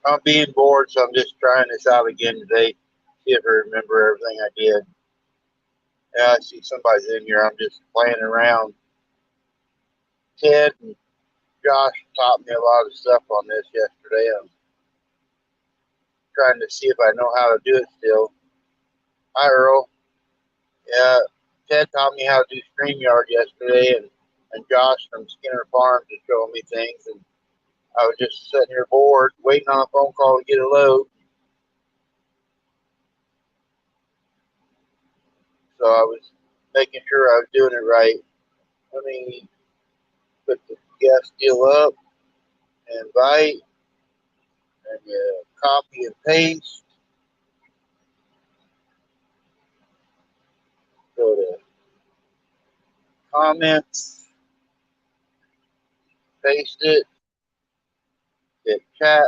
I'm being bored, so I'm just trying this out again today. See if I remember everything I did. Yeah, I see somebody's in here. I'm just playing around. Ted and Josh taught me a lot of stuff on this yesterday. I'm trying to see if I know how to do it still. Hi, Earl. Yeah, Ted taught me how to do StreamYard yesterday, and Josh from Skinner Farms is showing me things. And I was just sitting here bored, waiting on a phone call to get a load. So I was making sure I was doing it right. Let me put the guest deal up, invite, and copy and paste. Go to comments, paste it, hit chat,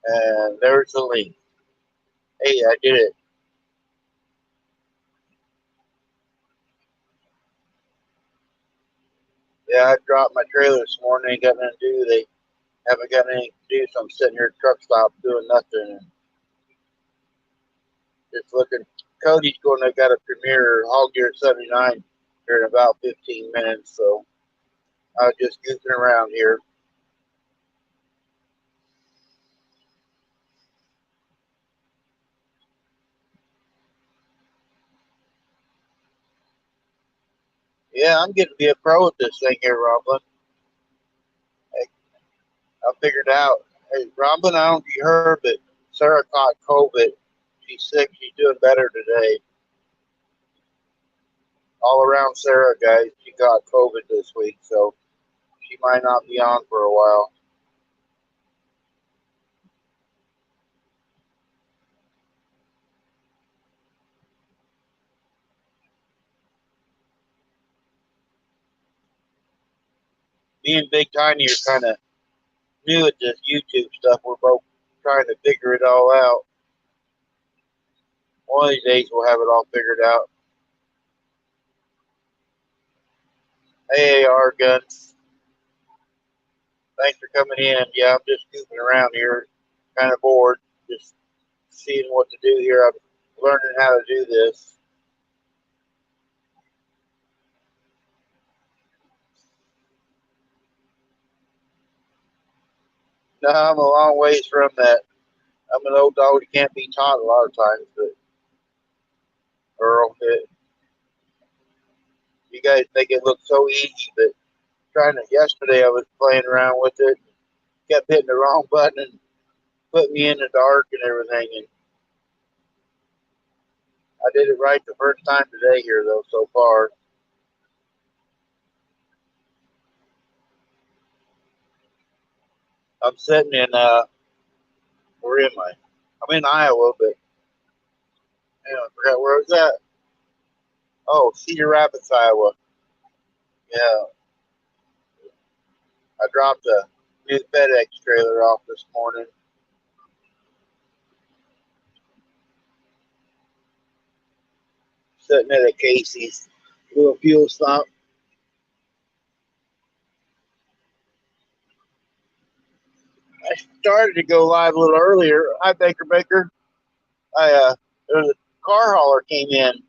and there's the link. Hey, I did it. Yeah, I dropped my trailer this morning. Ain't got nothing to do. They haven't got anything to do, so I'm sitting here at the truck stop doing nothing and just looking. Cody's going to got a premiere Hog Gear 79 here in about 15 minutes, so I was just goofing around here. Yeah, I'm getting to be a pro at this thing here, Rumblin'. I figured out. Hey, Rumblin', I don't know if you heard, but Sarah caught COVID. She's sick. She's doing better today. All around Sarah, guys, she got COVID this week, so she might not be on for a while. Me and Big Tiny are kind of new at this YouTube stuff. We're both trying to figure it all out. One of these days we'll have it all figured out. Hey, AR Guns, thanks for coming in. Yeah, I'm just goofing around here, kind of bored, just seeing what to do here. I'm learning how to do this. No, I'm a long ways from that. I'm an old dog that can't be taught a lot of times, but Earl, you guys make it look so easy, but trying to yesterday I was playing around with it, kept hitting the wrong button and put me in the dark and everything, and I did it right the first time today here though so far. I'm sitting in where am I? I'm in Iowa, but I forgot where I was at. Oh, Cedar Rapids, Iowa. Yeah, I dropped a new FedEx trailer off this morning. Sitting at a Casey's little fuel stop. I started to go live a little earlier. Hi, Baker Baker. There was a car hauler came in.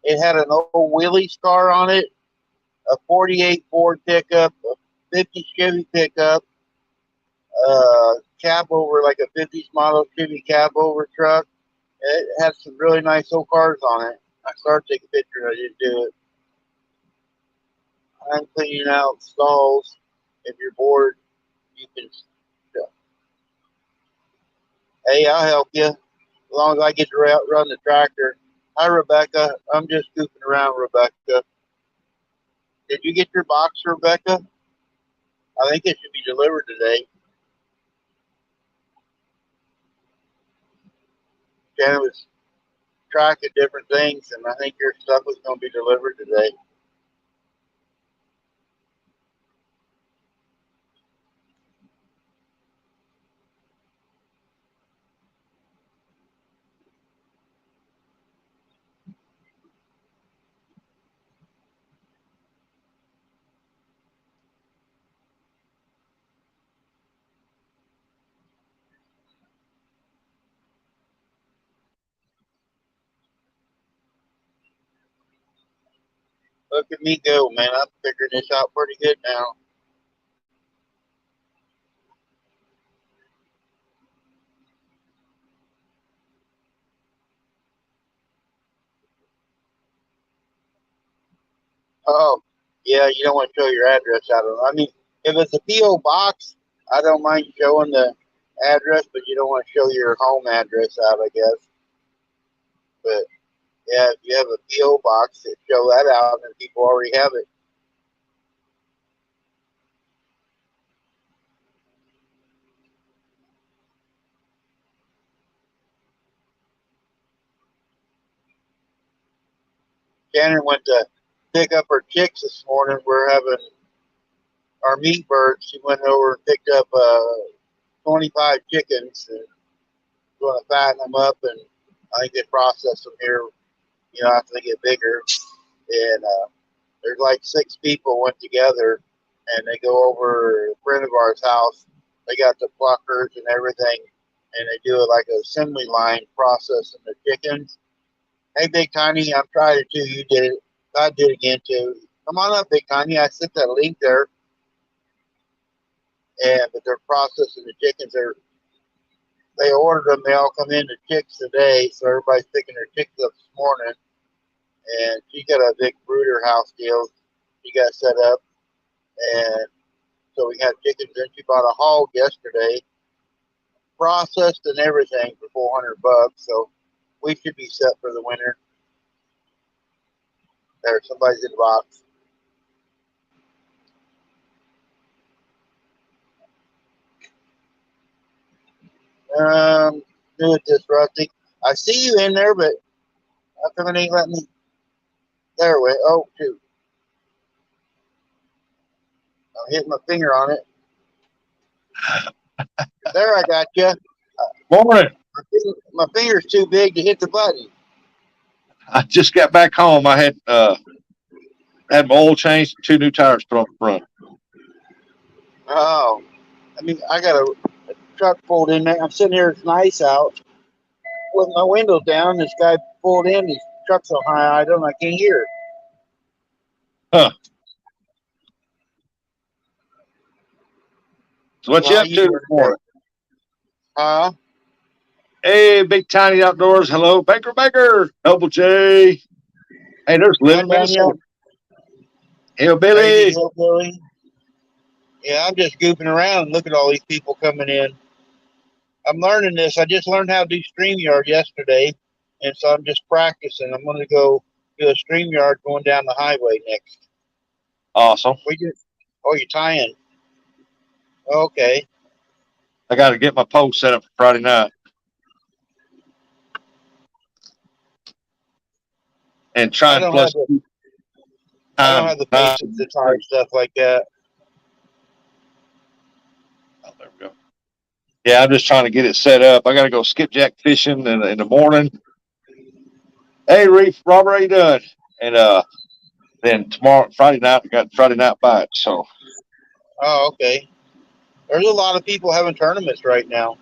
It had an old Willys car on it, a 48 Ford pickup, a 50 Chevy pickup, cab over like a 50s model Chevy cab over truck. It had some really nice old cars on it. I started to take a picture and I didn't do it. I'm cleaning out stalls. If you're bored, you can. Hey, I'll help you as long as I get to run the tractor. Hi, Rebecca. I'm just goofing around, Rebecca. Did you get your box, Rebecca? I think it should be delivered today. Shannon was tracking different things, and I think your stuff was going to be delivered today. Look at me go, man. I'm figuring this out pretty good now. Oh, yeah, you don't want to show your address out of it. I mean, if it's a P.O. box, I don't mind showing the address, but you don't want to show your home address out, I guess. But yeah, if you have a P.O. box, show that out, and people already have it. Shannon went to pick up her chicks this morning. We're having our meat birds. She went over and picked up 25 chickens and going to fatten them up, and I think they process them here, after they get bigger. And there's like 6 people went together, and they go over a friend of ours' house. They got the pluckers and everything, and they do it like an assembly line processing the chickens. Hey, Big Tiny, I'm trying it too. You did it. I did it again too. Come on up, Big Tiny. I sent that link there. But they're processing the chickens. They ordered them. They all come in the chicks today, so everybody's picking their chicks up this morning. And she got a big brooder house deal. She got set up, and so we had chickens. And she bought a hog yesterday, processed and everything for $400. So we should be set for the winter. There, somebody's in the box. Do it this, Rusty. I see you in there, but how come it ain't letting me? There we. Oh, shoot. I'm hitting my finger on it. There, I got you. Morning. My finger's too big to hit the button. I just got back home. I had my oil changed, 2 new tires put on the front. Oh, I mean, I got a truck pulled in there. I'm sitting here. It's nice out with my windows down. This guy pulled in. His truck's so high, I can't hear it. Huh. So what you up to this morning? Hey, Big Tiny Outdoors. Hello, Baker. Double J. Hey, there's Living Minnesota. Hillbilly. Yeah, I'm just goofing around and look at all these people coming in. I'm learning this. I just learned how to do StreamYard yesterday, and so I'm just practicing. I'm going to go do a StreamYard going down the highway next. Awesome. You're tying. Okay. I got to get my post set up for Friday night. And try and plus. I don't have the patience to time stuff like that. Oh, there we go. Yeah, I'm just trying to get it set up. I got to go skipjack fishing in the morning. Hey, Reef, Robert, how you doing? And then tomorrow, Friday night, I got Friday night bites. So. Oh, okay. There's a lot of people having tournaments right now.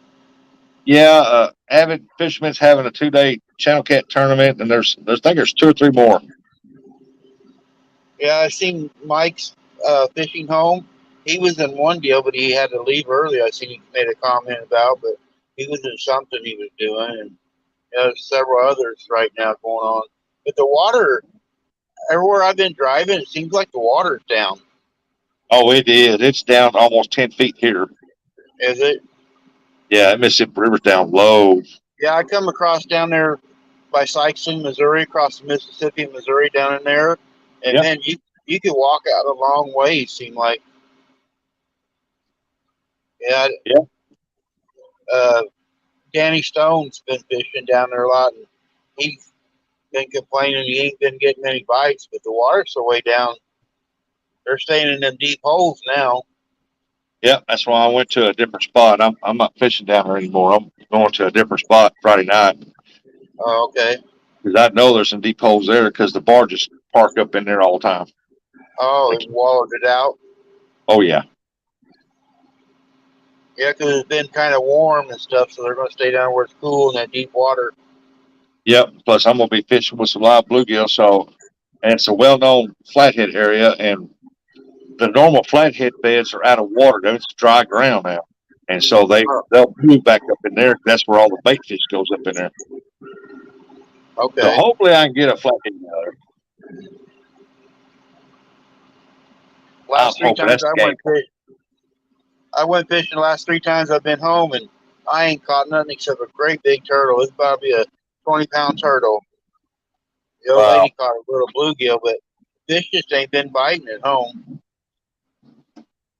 Yeah, Avid Fisherman's having a 2-day channel cat tournament, and there's 2 or 3 more. Yeah, I seen Mike's fishing home. He was in one deal, but he had to leave early. I seen he made a comment about, but he was in something he was doing, and there's several others right now going on. But the water, everywhere I've been driving, it seems like the water's down. Oh, it is. It's down almost 10 feet here. Is it? Yeah, Mississippi River's down low. Yeah, I come across down there by Sykeston, Missouri, across the Mississippi and Missouri down in there. And then you could walk out a long way, it seemed like. Yeah. Danny Stone's been fishing down there a lot, and he's been complaining he ain't been getting many bites, but the water's so way down. They're staying in them deep holes now. Yeah, that's why I went to a different spot. I'm not fishing down there anymore. I'm going to a different spot Friday night. Oh, okay. Because I know there's some deep holes there because the barges park up in there all the time. Oh, it wallowed it out? Oh, yeah. Yeah, because it's been kind of warm and stuff, so they're going to stay down where it's cool in that deep water. Yep. Plus, I'm going to be fishing with some live bluegill. So, and it's a well-known flathead area. And the normal flathead beds are out of water. It's dry ground now, and so they'll move back up in there. That's where all the bait fish goes up in there. Okay. So hopefully I can get a flathead there. Last 3 times I went fishing. The last 3 times I've been home, and I ain't caught nothing except a great big turtle. It's about to be a 20-pound turtle. The old lady caught a little bluegill, but fish just ain't been biting at home.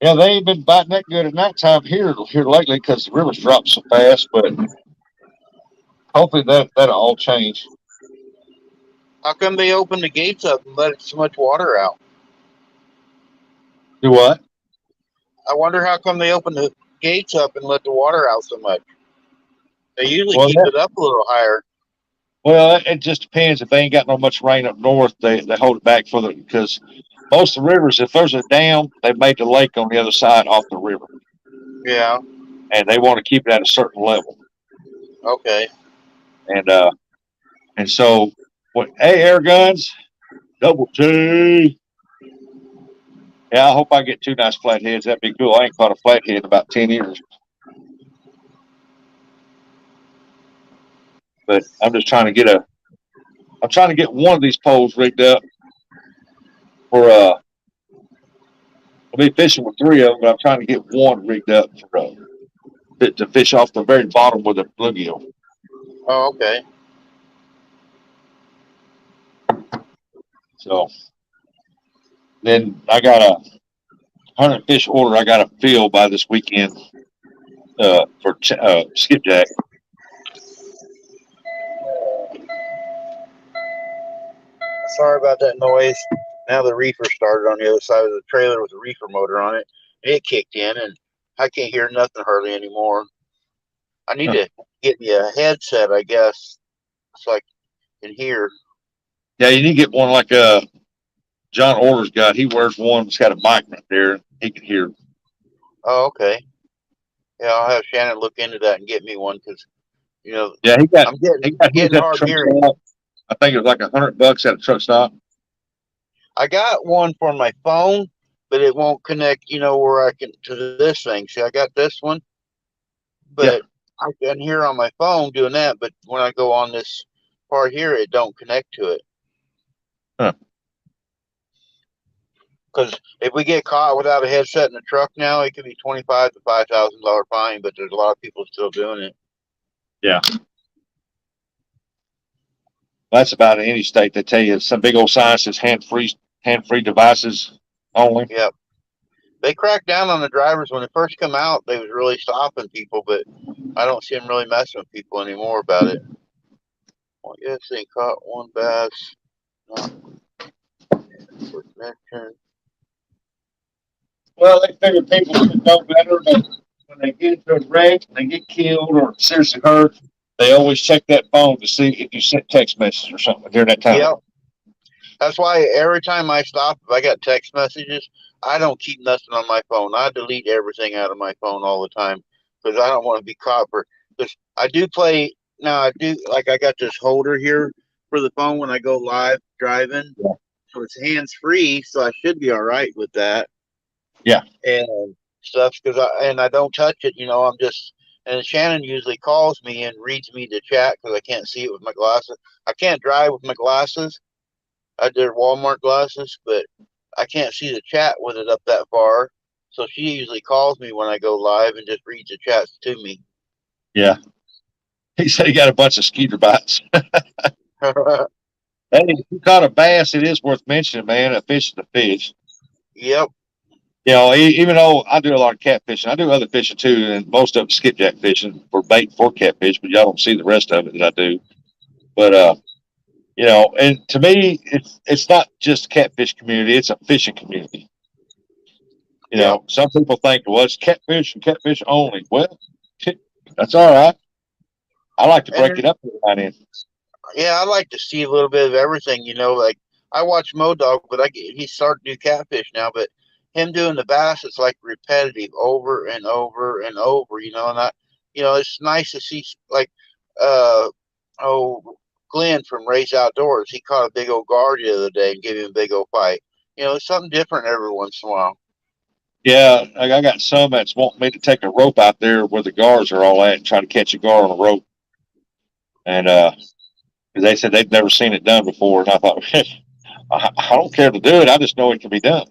Yeah, they ain't been biting that good at nighttime here lately because the river's dropped so fast. But hopefully that'll all change. How come they opened the gates up and let so much water out? Do what? I wonder how come they opened the gates up and let the water out so much. They usually keep it up a little higher. Well, it just depends. If they ain't got no much rain up north, they hold it back for because most of the rivers, if there's a dam, they make a lake on the other side off the river. Yeah. And they want to keep it at a certain level. Okay. And so hey, air guns, double T. Yeah, I hope I get 2 nice flatheads. That'd be cool. I ain't caught a flathead in about 10 years. But I'm just trying to get one of these poles rigged up for I'll be fishing with 3 of them, but I'm trying to get one rigged up for to fish off the very bottom with a bluegill. Oh, okay. So then I got a 100 fish order I got to fill by this weekend for skipjack. Sorry about that noise. Now the reefer started on the other side of the trailer with a reefer motor on it. It kicked in, and I can't hear nothing hardly anymore. I need to get me a headset, I guess, so I can hear. Yeah, you need to get one like John Order's got. He wears one that's got a mic right there. He can hear. Oh, okay. Yeah, I'll have Shannon look into that and get me one because, Yeah, I'm getting hard hearing. I think it was like $100 at a truck stop. I got one for my phone, but it won't connect, where I can to this thing. See, I got this one, but I can hear on my phone doing that. But when I go on this part here, it don't connect to it. Huh. Because if we get caught without a headset in the truck now, it could be $25,000 to $5,000 fine. But there's a lot of people still doing it. Yeah. That's about in any state. They tell you some big old sign says hand-free devices only. Yep. They cracked down on the drivers when they first come out. They was really stopping people, but I don't see them really messing with people anymore about it. Well, yes, they caught one bass. Not for connection. Well, they figure people should know better, but when they get into a wreck, they get killed or seriously hurt, they always check that phone to see if you sent text messages or something during that time. Yep. That's why every time I stop, if I got text messages, I don't keep nothing on my phone. I delete everything out of my phone all the time because I don't want to be caught for. Because I do play now. I got this holder here for the phone when I go live driving, so it's hands free. So I should be all right with that. Yeah. And stuff because I don't touch it. I'm just. And Shannon usually calls me and reads me the chat because I can't see it with my glasses. I can't drive with my glasses. I did Walmart glasses, but I can't see the chat with it up that far. So she usually calls me when I go live and just reads the chats to me. Yeah. He said he got a bunch of skeeter bites. Hey, if you caught a bass, it is worth mentioning, man. A fish is a fish. Yep. Even though I do a lot of catfishing, I do other fishing too, and most of it skipjack fishing for bait for catfish, but y'all don't see the rest of it that I do. But and to me, it's not just a catfish community; it's a fishing community. Some people think, well, it's catfish and catfish only. Well, that's all right. I like to break it up right in. Yeah, I like to see a little bit of everything. Like I watch Modog, but he's starting to do catfish now, but him doing the bass, it's like repetitive over and over and over. And it's nice to see like Glenn from Race Outdoors. He caught a big old gar the other day and gave him a big old fight. It's something different every once in a while. Yeah, I got some that's wanting me to take a rope out there where the gars are all at and try to catch a gar on a rope. And they said they'd never seen it done before. And I thought, I don't care to do it. I just know it can be done.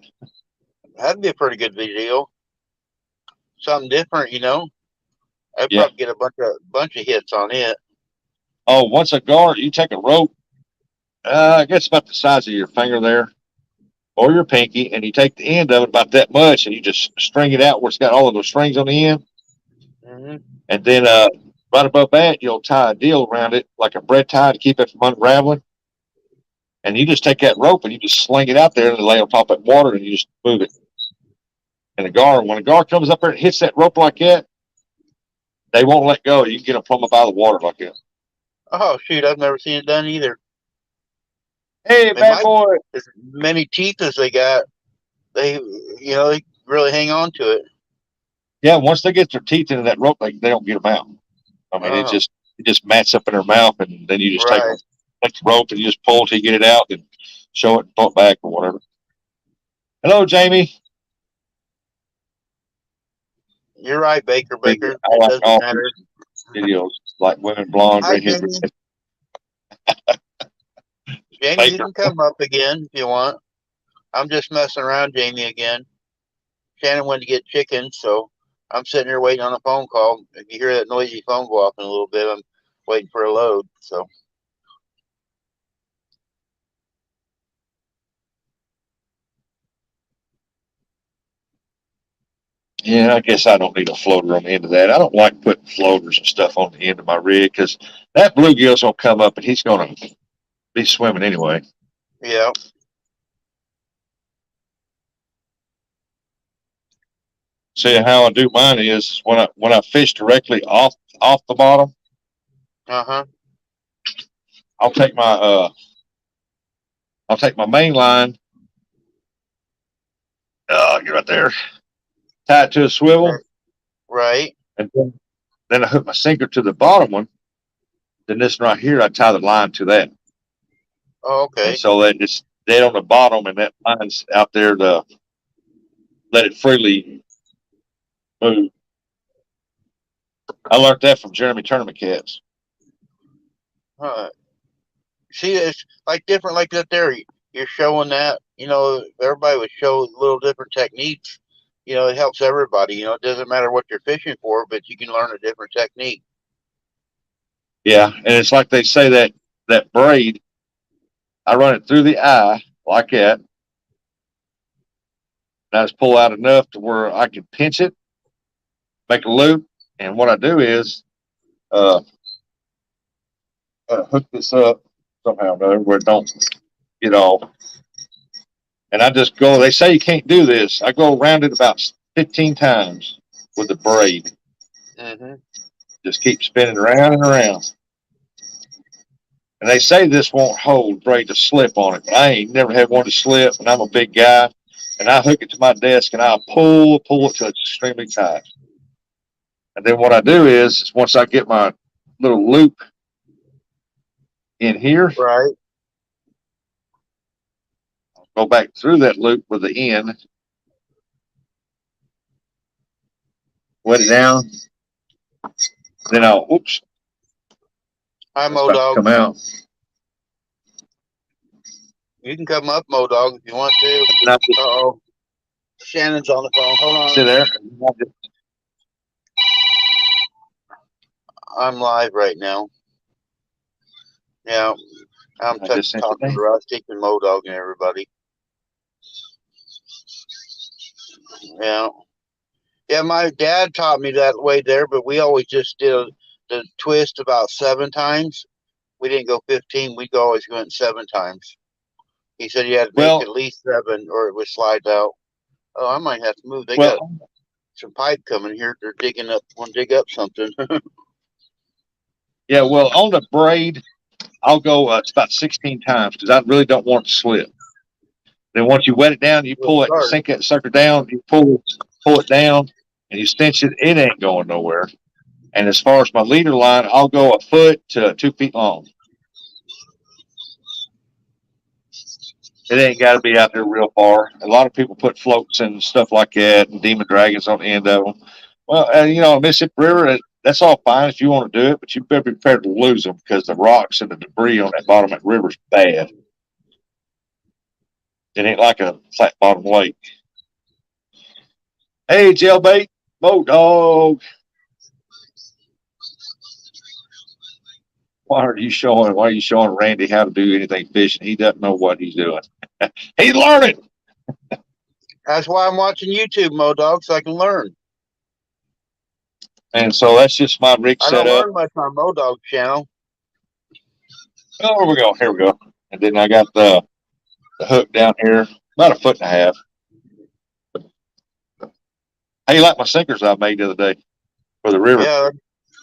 That'd be a pretty good video. Something different, I'd Yeah. probably get a bunch of hits on it. Oh, once a gar, you take a rope, I guess about the size of your finger there or your pinky, and you take the end of it about that much, and you just string it out where it's got all of those strings on the end. Mm-hmm. And then right above that, you'll tie a deal around it like a bread tie to keep it from unraveling. And you just take that rope and you just sling it out there and lay on top of that water, and you just move it. And when a gar comes up there and hits that rope like that, they won't let go. You can get them from above the water like that. Oh, shoot. I've never seen it done either. Hey, bad boy. As many teeth as they got, they really hang on to it. Yeah, once they get their teeth into that rope, they don't get them out. I mean, it just mats up in their mouth, and then you just take the rope and you just pull till you get it out and show it and pull it back or whatever. Hello, Jamie. You're right, Baker. I it like doesn't all matter. Videos like women blonde, red hair. Jamie, you can come up again if you want. I'm just messing around, Jamie, again. Shannon went to get chicken, so I'm sitting here waiting on a phone call. If you hear that noisy phone go off in a little bit, I'm waiting for a load. So. Yeah, I guess I don't need a floater on the end of that. I don't like putting floaters and stuff on the end of my rig because that bluegill's gonna come up and he's gonna be swimming anyway. Yeah. See how I do mine is when I fish directly off the bottom. I'll take my main line. Get right there. Tie it to a swivel. Right. And then I hook my sinker to the bottom one. Then this right here, I tie the line to that. Oh, okay. And so that it's dead on the bottom, and that line's out there to let it freely move. I learned that from Jeremy Tournament Cats. See, it's like different like that there. You're showing that, everybody would show little different techniques. It helps everybody. It doesn't matter what you're fishing for, but you can learn a different technique. Yeah, and it's like they say that braid, I run it through the eye like that. And I just pull out enough to where I can pinch it, make a loop, and what I do is hook this up somehow where it don't get off. And I just go, they say you can't do this. I go around it about 15 times with the braid. Mm-hmm. Just keep spinning around and around. And they say this won't hold braid to slip on it. I ain't never had one to slip, and I'm a big guy. And I hook it to my desk, and I'll pull it till it's extremely tight. And then what I do is once I get my little loop in here, right, I'll go back through that loop with the end, wet it down, then I'll, oops. Hi, Mo-Dog. Come out. You can come up, Mo-Dog, if you want to. Uh-oh. Shannon's on the phone. Hold on. See there? I'm live right now. Yeah, I'm talking to Rustic and Mo-Dog and everybody. Yeah. Yeah, my dad taught me that way there, but we always just did the twist about 7 times. We didn't go 15. We'd always went 7 times. He said you had to make at least 7 or it would slide out. Oh, I might have to move. They got some pipe coming here. They're digging up, want to dig up something. Yeah, well, on the braid, I'll go it's about 16 times because I really don't want it to slip. Then once you wet it down, you pull it, sink that sucker down, you pull it down, and you cinch it. It ain't going nowhere. And as far as my leader line, I'll go a foot to 2 feet long. It ain't got to be out there real far. A lot of people put floats and stuff like that, and demon dragons on the end of them. Well, you know, Mississippi River, that's all fine if you want to do it, but you better be prepared to lose them because the rocks and the debris on that bottom of that river is bad. It ain't like a flat bottom lake. Hey, jailbait, Mo Dog. Why are you showing Randy how to do anything fishing? He doesn't know what he's doing. He's learning. That's why I'm watching YouTube, Modog, so I can learn. And so that's just my rig I don't setup. learn much on Modog's channel. Oh, here we go. Here we go. And then I got the hook down here, about a foot and a half. How you like my sinkers I made the other day for the river? Yeah,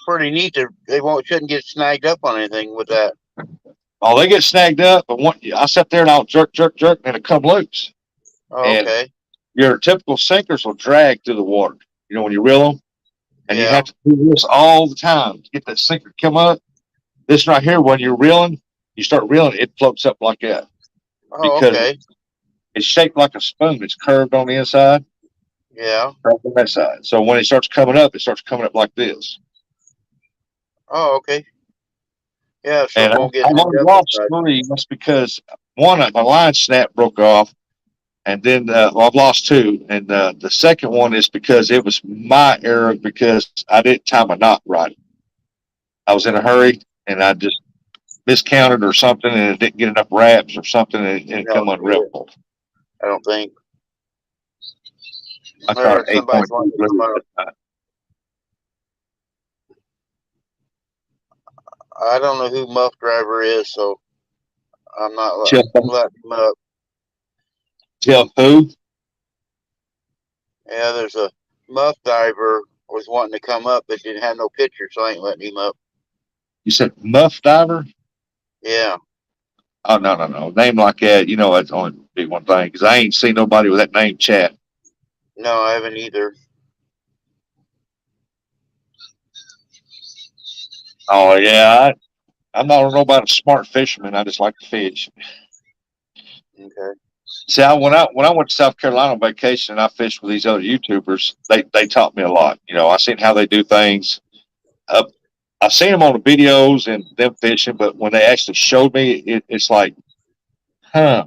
pretty neat. They shouldn't get snagged up on anything with that. Oh, they get snagged up, but I sat there and I'll jerk, and it come loose. Oh, And okay. your typical sinkers will drag through the water. You know, when you reel them, and you Yeah. have to do this all the time to get that sinker to come up. This right here, when you're reeling, you start reeling, it floats up like that. Oh, Because okay. it's shaped like a spoon. It's curved on the inside, Yeah. curved on that side. So when it starts coming up like this. Oh, okay. Yeah, so And it won't get I've snagged only up lost inside. 3. That's because one, my line snap broke off. And then I've lost 2. And the second one is because it was my error because I didn't tie my knot right. I was in a hurry and I just miscounted or something and it didn't get enough wraps or something and it come unraveled. I don't think. I caught 8.2. I don't know who Muff Driver is, so I'm not letting him up. Tell who? Yeah, there's a Muff Diver was wanting to come up, but didn't have no picture, so I ain't letting him up. You said Muff Diver? Yeah. Oh, no. Name like that, you know, that's only be one thing because I ain't seen nobody with that name chat. No, I haven't either. Oh, yeah. I'm not about a smart fisherman. I just like to fish. Okay. See, when I went to South Carolina on vacation and I fished with these other YouTubers, they taught me a lot. You know, I seen how they do things. I've seen them on the videos and them fishing, but when they actually showed me, it's like, huh,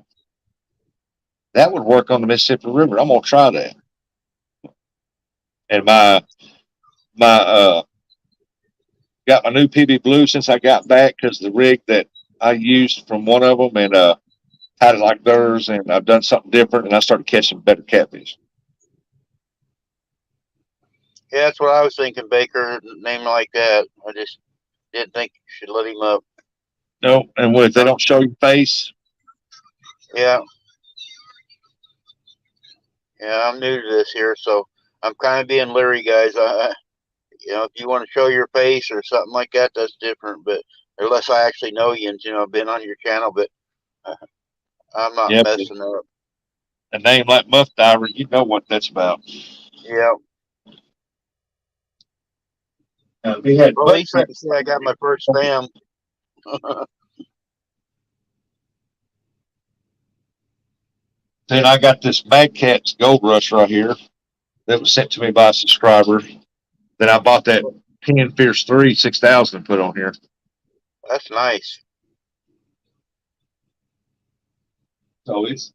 that would work on the Mississippi River. I'm gonna try that. And my got my new PB Blue since I got back because the rig that I used from one of them and had it like theirs, and I've done something different, and I started catching better catfish. Yeah, that's what I was thinking, Baker. Name like that. I just didn't think you should let him up. No, and if they don't show your face. Yeah. Yeah, I'm new to this here, so I'm kind of being leery, guys. You know, if you want to show your face or something like that, that's different. But unless I actually know you and, you know, been on your channel, but I'm not messing up. A name like Muff Diver, you know what that's about. Yeah. We had well, at least I can say I got my first spam. Then I got this Mad Catz Gold Rush right here that was sent to me by a subscriber. Then I bought that Pen Fierce 3 6000 and put on here. That's nice. So it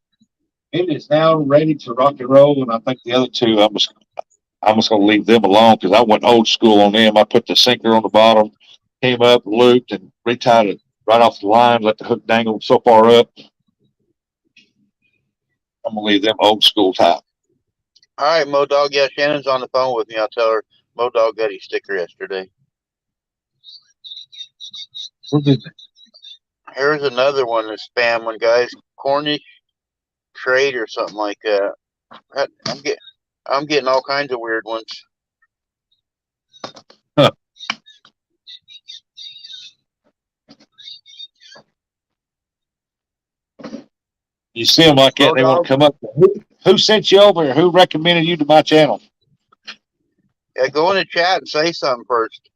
is now ready to rock and roll, and I think the other 2 I'm just gonna leave them alone because I went old school on them. I put the sinker on the bottom, came up, looped, and retied it right off the line, let the hook dangle so far up. I'm gonna leave them old school type. All right, Modog. Yeah, Shannon's on the phone with me. I'll tell her Modog got his sticker yesterday. Here's another one, the spam one, guys. Cornish Trade or something like that. I'm getting all kinds of weird ones. Huh. You see them like that, they want to come up. Who sent you over? Who recommended you to my channel? Yeah, go in the chat and say something first.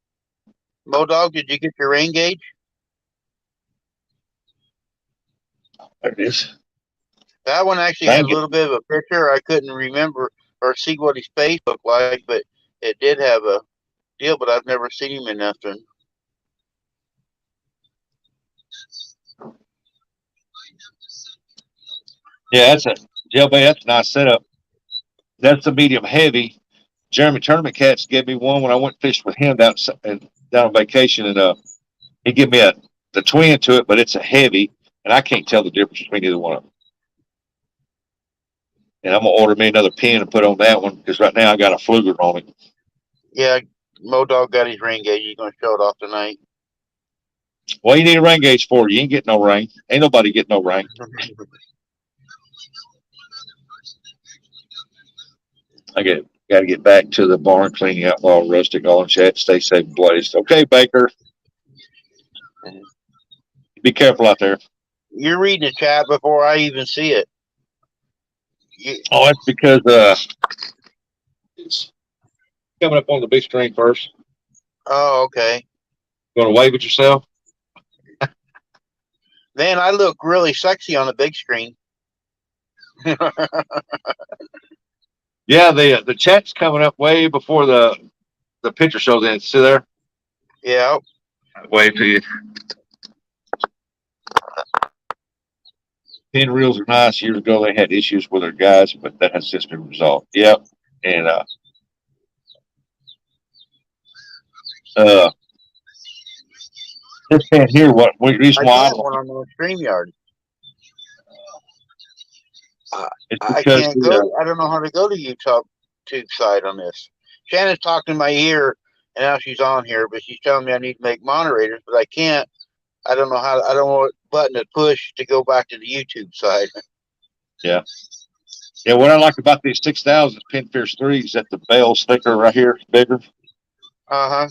Modog, did you get your rain gauge? There it is. That one actually had a little bit of a picture. I couldn't remember or see what his face looked like, but it did have a deal. But I've never seen him in nothing. Yeah, that's a jailbait. That's a nice setup. That's a medium heavy. Jeremy Tournament Cats gave me one when I went fishing with him down on vacation, and he gave me the twin to it, but it's a heavy, and I can't tell the difference between either one of them. And I'm gonna order me another pin and put on that one because right now I got a Fluger on it. Yeah, Modog got his rain gauge. He's gonna show it off tonight. Well, you need a rain gauge for it. You ain't getting no rain. Ain't nobody getting no rain. I got to get back to the barn, cleaning out all rustic, all in chat. Stay safe and blazed. Okay, Baker. Be careful out there. You're reading the chat before I even see it. Oh, that's because it's coming up on the big screen first. Oh, okay. You want to wave at yourself? Man, I look really sexy on the big screen. Yeah, the chat's coming up way before the picture shows in. See there? Yeah. Wave to you. Pin reels are nice. Years ago, they had issues with their guys, but that has just been resolved. Yep. And just can't hear what reason why. I got one on the StreamYard. I because can't go. I don't know how to go to YouTube side on this. Shannon's talking in my ear, and now she's on here, but she's telling me I need to make moderators, but I can't. I don't know how. I don't know what button to push to go back to the YouTube side. Yeah. Yeah, what I like about these 6,000 Pinfierce 3s is that the bell sticker right here is bigger. Uh-huh.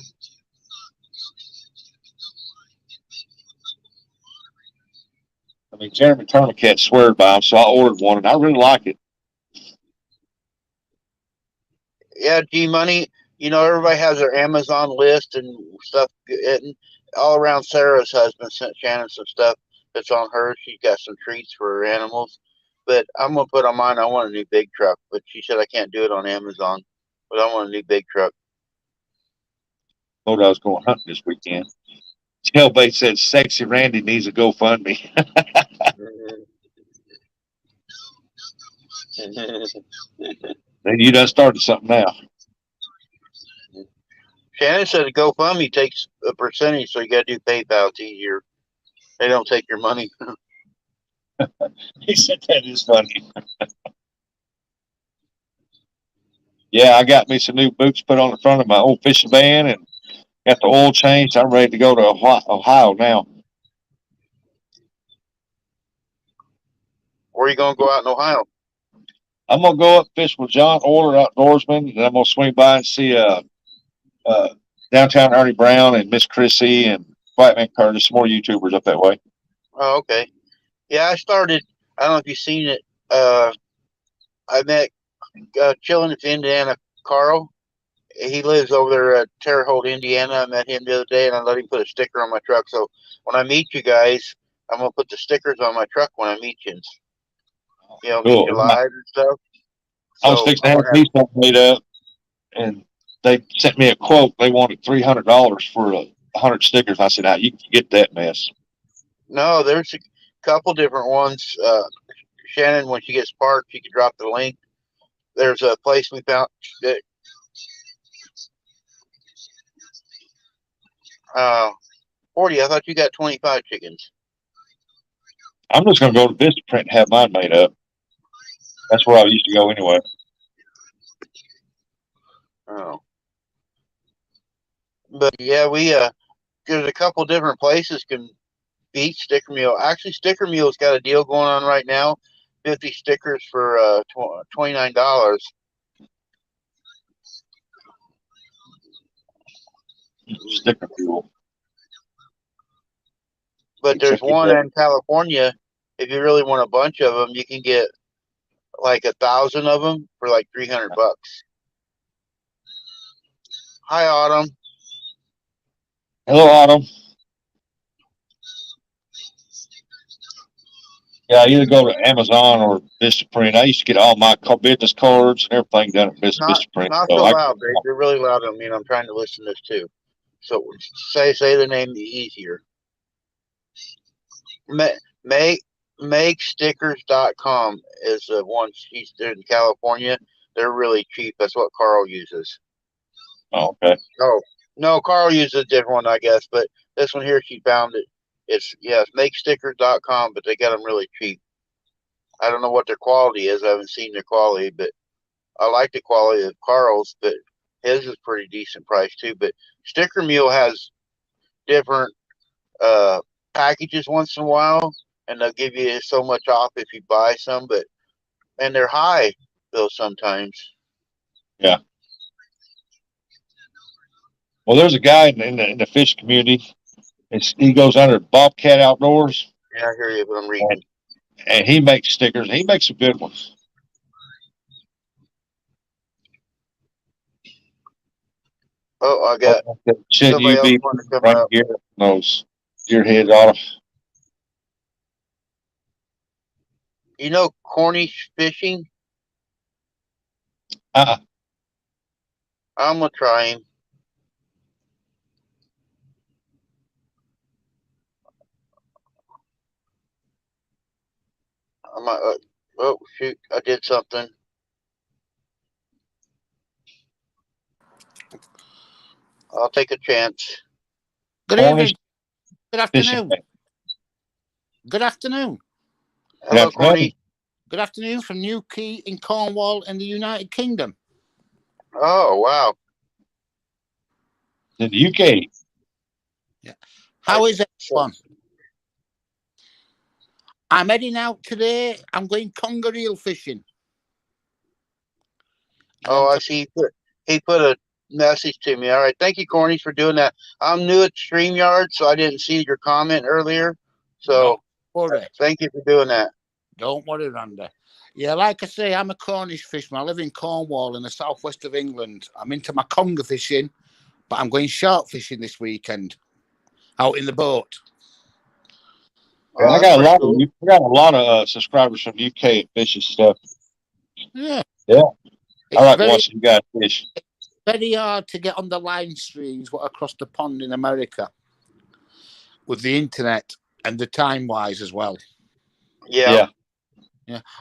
I mean, Jeremy Tournament Cat swear by them, so I ordered one, and I really like it. Yeah, G-Money, everybody has their Amazon list and stuff. And all around Sarah's husband sent Shannon some stuff that's on her. She's got some treats for her animals. But I'm going to put on mine, I want a new big truck. But she said I can't do it on Amazon. But I want a new big truck. I was going hunting this weekend. Tailbait said, "Sexy Randy needs a GoFundMe." You done started something now. Shannon said GoFundMe takes a percentage, so you got to do PayPal. It's easier. They don't take your money. He said that is funny. Yeah, I got me some new boots put on the front of my old fishing van and got the oil changed. I'm ready to go to Ohio now. Where are you going to go out in Ohio? I'm gonna go up fish with John Orler Outdoorsman, and I'm gonna swing by and see downtown Ernie Brown and Miss Chrissy and White Man Curtis, some more YouTubers up that way. Oh, okay. Yeah, I started. I don't know if you've seen it. I met chilling at Indiana Carl. He lives over there at Terre Haute, Indiana. I met him the other day, and I let him put a sticker on my truck. So when I meet you guys, I'm gonna put the stickers on my truck when I meet you. Cool. Meet you live and stuff. I was fixing to have me something made up, and they sent me a quote. They wanted $300 for 100 stickers. I said, "Now you can get that mess." No, there's a couple different ones. Shannon, when she gets parked, you can drop the link. There's a place we found that 40. I thought you got 25 chickens. I'm just going to go to Vistaprint and have mine made up. That's where I used to go anyway. Oh. But yeah, there's a couple different places can beat Sticker Mule. Actually, Sticker Mule's got a deal going on right now. 50 stickers for $29. Sticker Mule. But there's one in California. If you really want a bunch of them, you can get like 1,000 of them for like $300. Hi, Autumn. Hello, Autumn. Yeah, I either go to Amazon or Vistaprint. I used to get all my business cards and everything done at Vistaprint. Not So so I loud, Greg. You're really loud on me, and I'm trying to listen to this too. So say the name easier. Make makestickers.com is the one. She's in California. They're really cheap. That's what Carl uses. oh, okay. Oh no, Carl uses a different one, I guess. But this one here, she found it. It's makestickers.com, but they got them really cheap. I don't know what their quality is. I haven't seen their quality, but I like the quality of Carl's. But his is pretty decent price too. But Sticker Mule has different uh, packages once in a while, and they'll give you so much off if you buy some. But and they're high though sometimes. Yeah. Well, there's a guy in the fish community. He goes under Bobcat Outdoors, Yeah, I hear you, but I'm reading. and he makes stickers. He makes some good ones. Oh, I got Shit, somebody you else be wanting to come right up. here, those deer heads off. You know Cornish fishing? Uh-uh. I'm gonna try him. I might. Oh shoot! I did something. I'll take a chance. Good Cornish evening. Good fishing. afternoon. Good afternoon. Good Hello, afternoon. Corny. Good afternoon from Newquay in Cornwall in the United Kingdom. Oh wow! In the UK. How is everyone? I'm heading out today. I'm going conger eel fishing. Oh, I see. He put a message to me. All right, thank you, Corny, for doing that. I'm new at StreamYard, so I didn't see your comment earlier. So thank you for doing that. Don't worry, Randy. Yeah, like I say, I'm a Cornish fisherman. I live in Cornwall in the southwest of England. I'm into my conger fishing, but I'm going shark fishing this weekend out in the boat. Yeah, I got a lot of subscribers from UK fishing stuff. Yeah. Yeah. It's I like watching you guys fish. Very hard to get on the line streams across the pond in America with the internet and the time wise as well. Yeah.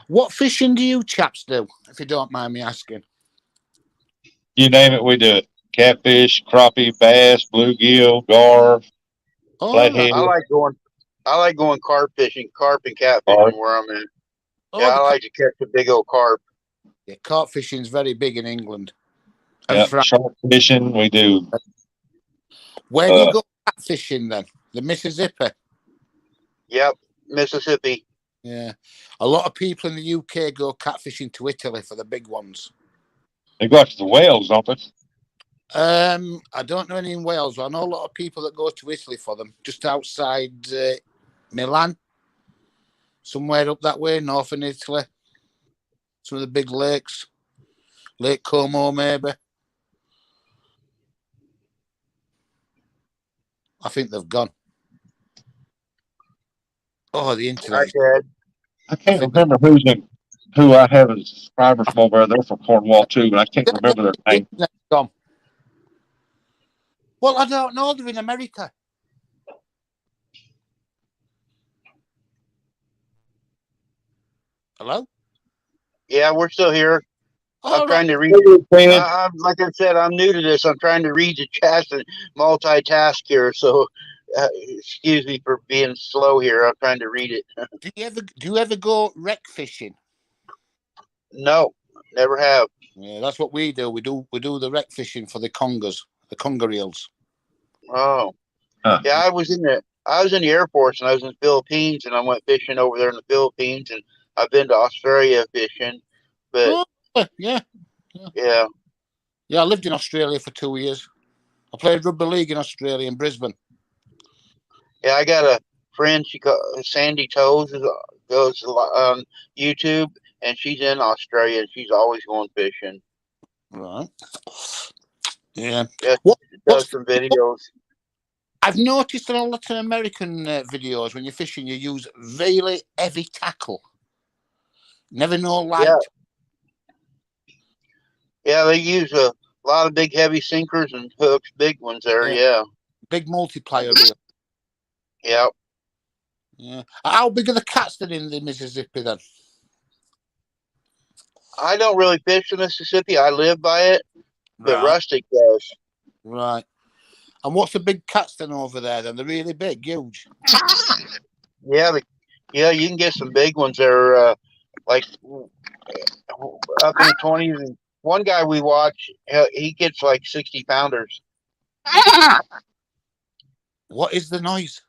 What fishing do you chaps do, if you don't mind me asking? You name it, we do it. Catfish, crappie, bass, bluegill, gar, flathead. I like going carp fishing, carp and catfishing where I'm at. Yeah, I like to catch a big old carp. Yeah, carp fishing is very big in England. Yeah, shark fishing, we do. Where do you go catfishing then? The Mississippi? Yep, Mississippi. Yeah. A lot of people in the UK go catfishing to Italy for the big ones. They go after the whales, don't they? I don't know any in Wales, but I know a lot of people that go to Italy for them, just outside Milan, somewhere up that way, northern Italy. Some of the big lakes, Lake Como, maybe. I think they've gone. Oh, the internet. I can't remember who I have as subscribers from over there. They're from Cornwall too, but I can't remember their name. Gone. Well, I don't know. They're in America. Hello? Yeah, we're still here. I'm trying to read. Like I said, I'm new to this. I'm trying to read the chat and multitask here. So, excuse me for being slow here. I'm trying to read it. Do you ever go wreck fishing? No, never have. Yeah, that's what we do. We do the wreck fishing for the congers, the conger eels. Oh, yeah. I was in the Air Force and I was in the Philippines and I went fishing over there in the Philippines and I've been to Australia fishing, but yeah. I lived in Australia for 2 years. I played rugby league in Australia in Brisbane. Yeah, I got a friend. She Sandy Toes goes on YouTube, and she's in Australia. And she's always going fishing. Right. Yeah. Does some videos. I've noticed in a lot of American videos when you're fishing, you use really heavy tackle. Never know light. Yeah, they use a lot of big heavy sinkers and hooks, big ones there. Yeah. Big multiplier reel. Yep. Yeah. How big are the cats then in the Mississippi then? I don't really fish in Mississippi. I live by it, but Rustic does. Right. And what's the big cats then over there then? They're really big, huge. Yeah, you can get some big ones. They're like up in the 20s. And one guy we watch, he gets like 60 pounders. What is the noise?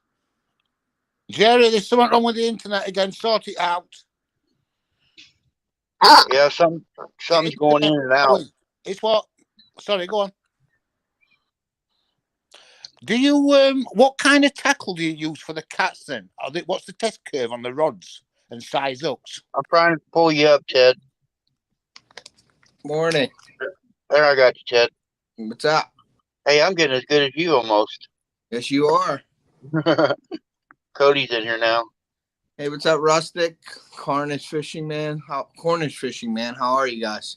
Jerry, there's something wrong with the internet again. Sort it out. Yeah, some's going in and out. It's what? Sorry, go on. Do you what kind of tackle do you use for the cats then? What's the test curve on the rods and size hooks? I'm trying to pull you up, Ted. Morning. There, I got you, Ted. What's up? Hey, I'm getting as good as you almost. Yes, you are. Cody's in here now. Hey, what's up, Rustic? Cornish Fishing Man. How are you guys?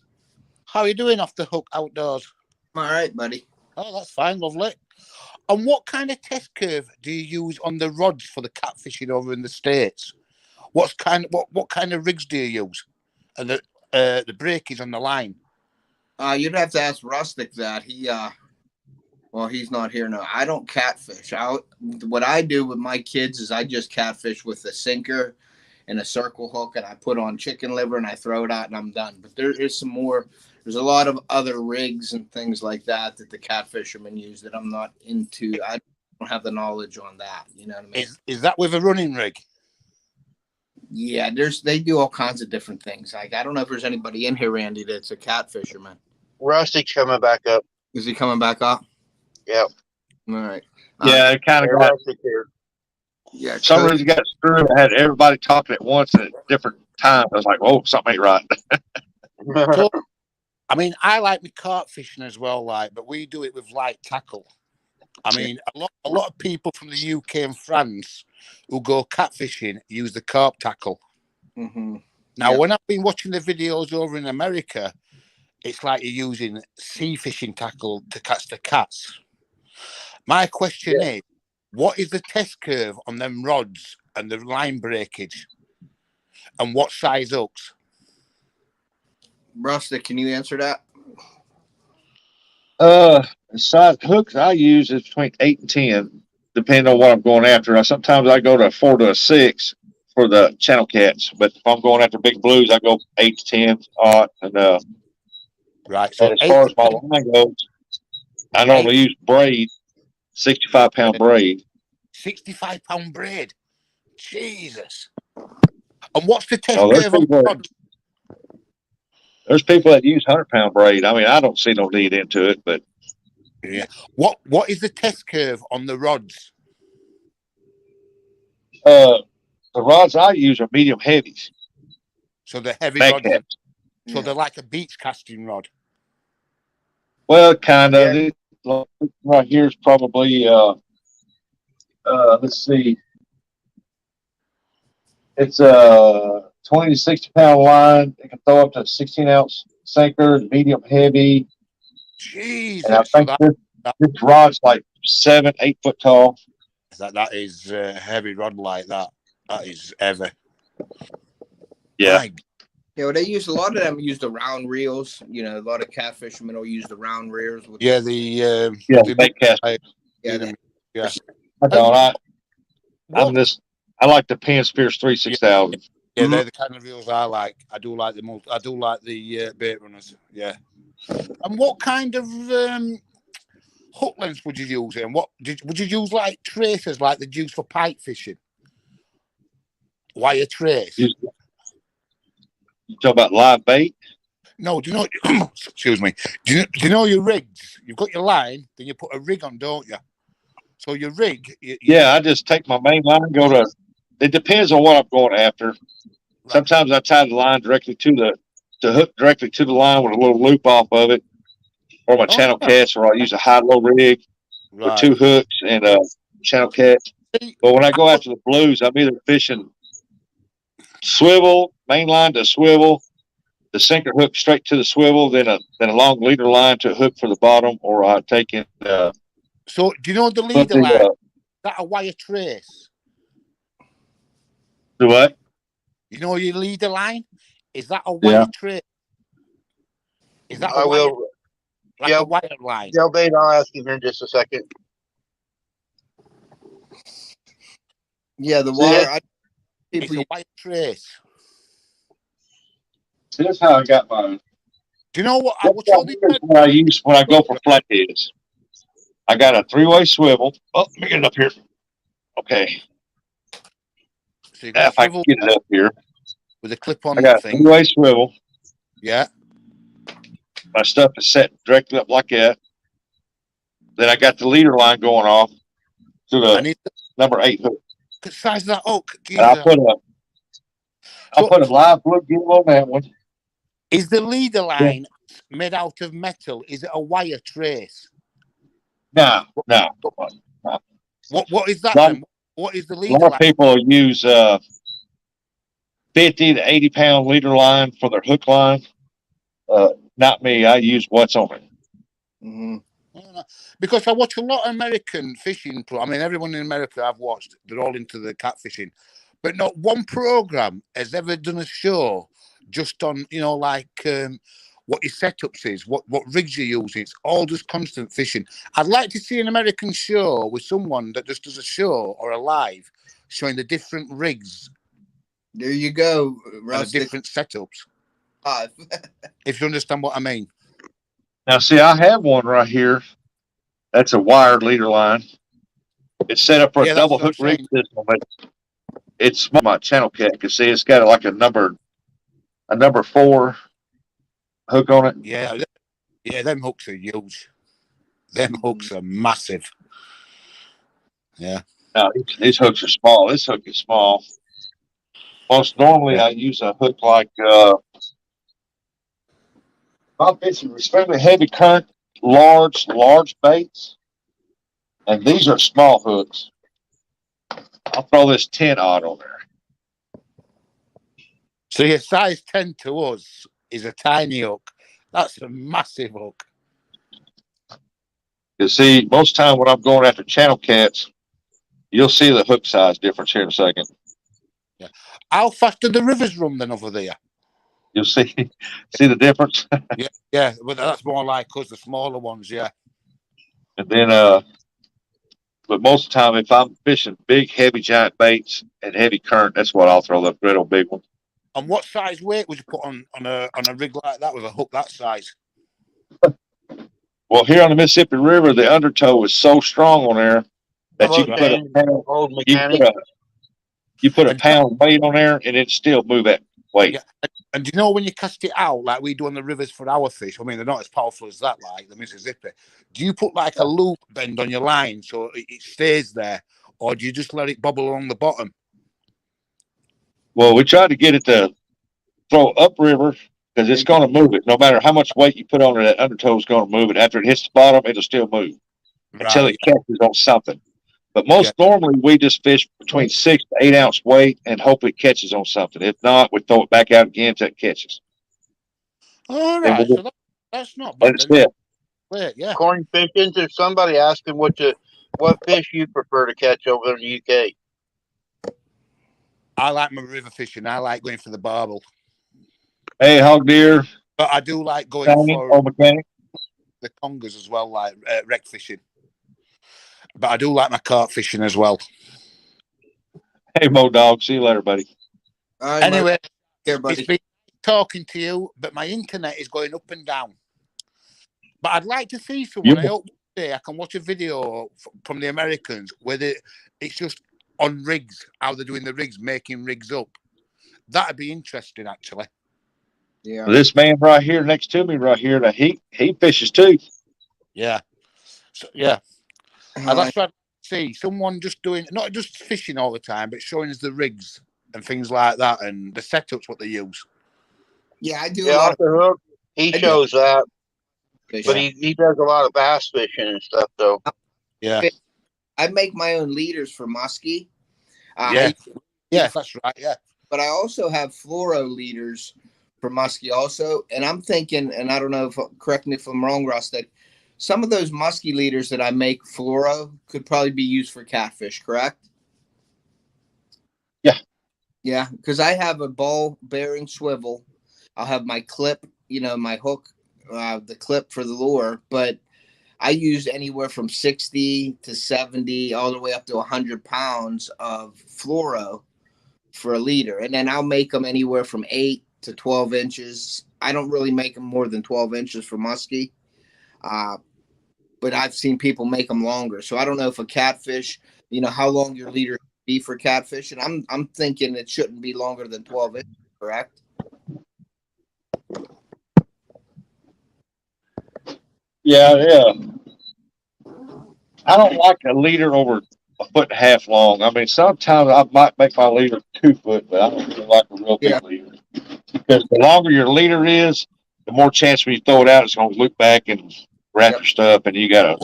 How are you doing off the hook outdoors? I'm all right, buddy. Oh, that's fine, lovely. And what kind of test curve do you use on the rods for the catfishing over in the States? What kind of rigs do you use? And the breakage on the line? You'd have to ask Rustic that. He's not here now. I don't catfish. What I do with my kids is I just catfish with a sinker and a circle hook, and I put on chicken liver and I throw it out and I'm done. But there is some more. There's a lot of other rigs and things like that the catfishermen use that I'm not into. I don't have the knowledge on that. You know what I mean? Is that with a running rig? Yeah, they do all kinds of different things. Like, I don't know if there's anybody in here, Randy, that's a catfisherman. Rustic's coming back up. Is he coming back up? Yep. All right. Yeah, it kind of got. Here. Yeah. Some reason got screwed. I had everybody talking at once at different times. I was like, "Oh, something ain't right." So, I mean, I like my carp fishing as well, but we do it with light tackle. I mean, a lot of people from the UK and France who go catfishing use the carp tackle. Mm-hmm. Now, when I've been watching the videos over in America, it's like you're using sea fishing tackle to catch the cats. My question is, what is the test curve on them rods and the line breakage? And what size hooks? Rustic, can you answer that? The size hooks I use is between 8 and 10, depending on what I'm going after. Sometimes I go to 4 to 6 for the channel cats, but if I'm going after big blues, I go 8 to 10. Right. So as far as my line goes, I normally use braid, 65-pound braid. 65-pound braid. Jesus. And what's the test curve on the rod? There's people that use 100-pound braid. I mean, I don't see no need into it, but yeah. What is the test curve on the rods? The rods I use are medium heavies. So they're heavy rods. So they're like a beach casting rod. Well, kind of. Yeah. Right here is probably let's see. It's a 20 to 60-pound line. It can throw up to a 16-ounce sinker, medium heavy. Jesus. And I think this rod's like 7-8 foot tall. That is a heavy rod like that. That is heavy. Yeah. Yeah, well, they use a lot of them use the round reels. You know, a lot of catfishermen will use the round reels. The bait cast. Yeah. I like the Penn Spears 36000. Yeah, they're the kind of reels I like. I do like the bait runners. Yeah. And what kind of hook lengths would you use? And would you use like tracers like the use for pike fishing? Wire trace. You talk about live bait? No, do you know? Excuse me. Do you know your rigs? You've got your line, then you put a rig on, don't you? So your rig. I just take my main line, go to. It depends on what I'm going after. Right. Sometimes I tie the line directly to hook directly to the line with a little loop off of it, or my channel cast, or I use a high-low rig with 2 hooks, and channel catch. But when I go after the blues, I'm either fishing swivel, main line to swivel, the sinker hook straight to the swivel, then a long leader line to hook for the bottom, or I take in So, do you know the put leader line? the Is that a wire trace? the what? You know your leader line? Is that a Yeah. wire trace? Is that I a wire, will. like Yeah. a wire line? Bait, I'll ask him here in just a second. Yeah, the See wire. it? It's a wire trace. Here's how I got mine. Do you know what? That's what I use when I go for flatheads. I got a 3-way swivel. Oh, let me get it up here. Okay. So you Now, got if I swivel can get it up here, with a clip on I got a thing. 3-way swivel. Yeah. My stuff is set directly up like that. Then I got the leader line going off to I the need number 8 hook. the size of that hook. And I'll put a live bluegill on that one. Is the leader line made out of metal? Is it a wire trace? No. What is that Lot- then? What is the A leader lot of line? people use 50 to 80 pound leader line for their hook line. Not me. I use what's on it. Mhm. Because I watch a lot of American fishing. I mean, everyone in America I've watched, they're all into the catfishing. But not one program has ever done a show just on, like what your setups is, what rigs you use. It's all just constant fishing. I'd like to see an American show with someone that just does a show or a live showing the different rigs There you go, and the Rustic. different setups. 5. If you understand what I mean. Now, see, I have one right here. That's a wired leader line. It's set up for Yeah, a that's double what hook I'm rig saying. system, but it's my channel cat. You can see it's got like a number 4 hook on it. Yeah, them hooks are huge. Them hooks are massive. Yeah. Now, these hooks are small. This hook is small. Most normally, Yeah. I use a hook like I'm fishing extremely heavy current, large baits, and these are small hooks. I'll throw this 10-aught on there. So your size 10 to us is a tiny hook. That's a massive hook. You see, most time when I'm going after channel cats, you'll see the hook size difference here in a second. Yeah. How fast do the rivers run then over there? You'll see the difference. Yeah, but that's more like us, the smaller ones, yeah. And then, but most of the time, if I'm fishing big, heavy, giant baits and heavy current, that's what I'll throw, the great old big one. And what size weight would you put on a rig like that with a hook that size? Well, here on the Mississippi River, the undertow is so strong on there that you can put a pound, old mechanic. you put a pound weight on there and it still move that weight. Yeah. And do you know when you cast it out, like we do on the rivers for our fish? I mean, they're not as powerful as that, like the Mississippi. Do you put like a loop bend on your line so it stays there, or do you just let it bobble along the bottom? Well, we try to get it to throw upriver because it's going to move it. No matter how much weight you put on it, that undertow is going to move it. After it hits the bottom, it'll still move until it catches on something. But most normally, we just fish between 6 to 8 ounce weight and hope it catches on something. If not, we throw it back out again until it catches. All right, so that's not bad. That's it. Wait, yeah. Corn fishing. There's somebody asking what fish you prefer to catch over in the UK. I like my river fishing. I like going for the barbel. Hey, hog deer. But I do like going for mechanic. The congers as well, like wreck fishing. But I do like my carp fishing as well. Hey, Mo Dog. See you later, buddy. Anyway, here, buddy. It's been talking to you, but my internet is going up and down. But I'd like to see someone. I hope today I can watch a video from the Americans where it's just on rigs, how they're doing the rigs, making rigs up. That'd be interesting, actually. Yeah. This man right here next to me, right here, he fishes too. Yeah. So, yeah. I'd like to see someone just doing, not just fishing all the time, but showing us the rigs and things like that and the setups, what they use. Yeah, I do. Yeah, off the hook. He shows that. Fish. But he does a lot of bass fishing and stuff, though. Yeah. I make my own leaders for muskie. Yeah, yeah, that's right. Yeah, But I also have fluoro leaders for muskie also. And I'm thinking, and I don't know if correct me if I'm wrong, Rustic. Some of those muskie leaders that I make fluoro could probably be used for catfish, correct? Yeah. Yeah, because I have a ball bearing swivel. I'll have my clip, my hook, the clip for the lure, but I use anywhere from 60 to 70, all the way up to 100 pounds of fluoro for a leader. And then I'll make them anywhere from 8 to 12 inches. I don't really make them more than 12 inches for muskie. But I've seen people make them longer. So I don't know if a catfish, how long your leader should be for catfish. And I'm thinking it shouldn't be longer than 12 inches, correct? Yeah. I don't like a leader over a foot and a half long. I mean, sometimes I might make my leader 2 foot, but I don't really like a real big leader. Because the longer your leader is, the more chance when you throw it out, it's going to loop back and wrap your stuff, and you got to.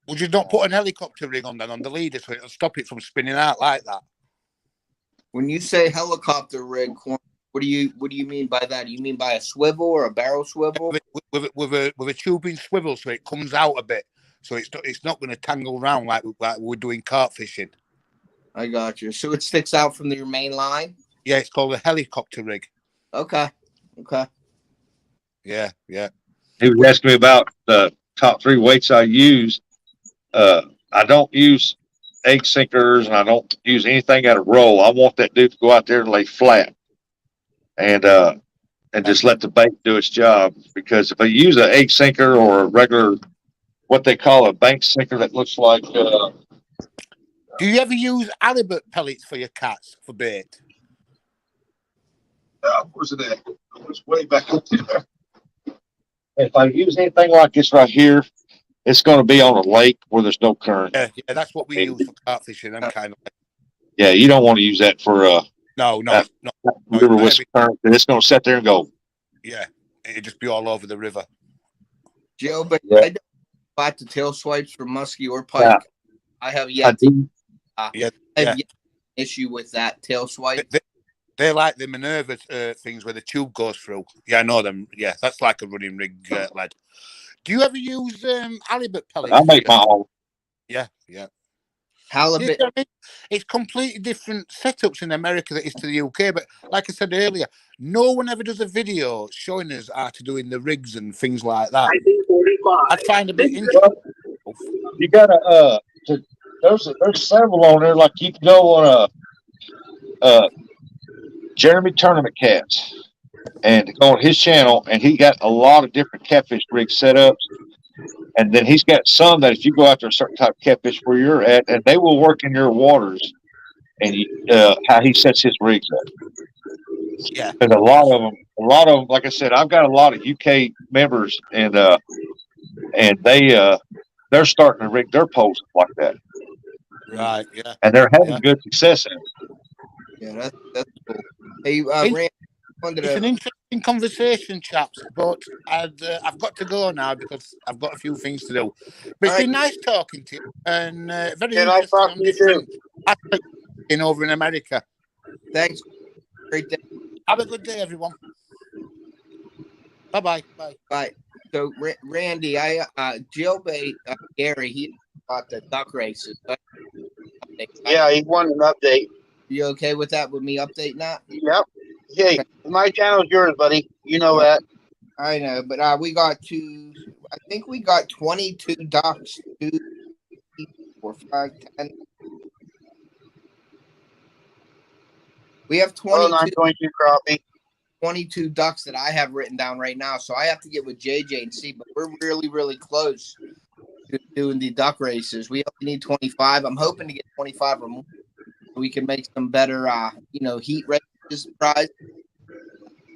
Would you not put an helicopter rig on then on the leader so it'll stop it from spinning out like that? When you say helicopter rig, what do you mean by that? Do you mean by a swivel or a barrel swivel? With a tubing swivel so it comes out a bit, so it's not going to tangle around like we're doing carp fishing. I got you. So it sticks out from your main line? Yeah, it's called a helicopter rig. Okay. Yeah. He was asking me about the top 3 weights I use. I don't use egg sinkers, and I don't use anything out of roll. I want that dude to go out there and lay flat, and just let the bait do its job. Because if I use an egg sinker or a regular, what they call a bank sinker that looks like. Do you ever use halibut pellets for your cats for bait? Where's it at? It's way back up there. If I use anything like this right here, it's going to be on a lake where there's no current. Yeah, that's what we use for carp fishing. I'm kind of. Yeah, you don't want to use that for No. river with current. It's going to sit there and go. Yeah, it'd just be all over the river. Joe, but Yeah. I don't bought the tail swipes for muskie or pike. Yeah. I have yet to Yeah. issue with that tail swipe. They're like the Minerva things where the tube goes through. Yeah, I know them. Yeah, that's like a running rig, lad. Do you ever use halibut pellets? I make my own. Yeah. Halibut. You know what I mean? It's completely different setups in America that is to the UK. But like I said earlier, no one ever does a video showing us how to doing the rigs and things like that. I find a bit interesting. You gotta there's several on there. Like you can go on Jeremy Tournament Cats and go on his channel, and he got a lot of different catfish rigs set up. And then he's got some that if you go after a certain type of catfish where you're at, and they will work in your waters, and how he sets his rigs up. Yeah, and a lot of them, like I said, I've got a lot of UK members, and they're starting to rig their posts like that. Right. Yeah. And they're having good success in it. Yeah, that's cool. Hey, Rand, it's an interesting conversation, chaps, but I've got to go now because I've got a few things to do. But it's been nice talking to you, and very interesting on different aspects over in America. Thanks. Great day. Have a good day, everyone. Bye. Bye. So, Randy, jailbait Gary, he bought the duck races. Yeah, he wanted an update. You okay with that? With me updating that? Yep. Hey, my channel's yours, buddy. You know that. I know, but we got I think we got 22 ducks. 2, 3, 4, 5, 10. We have 22 ducks that I have written down right now. So I have to get with JJ and see, but we're really, really close to doing the duck races. We only need 25. I'm hoping to get 25 or more. We can make some better, heat races prize.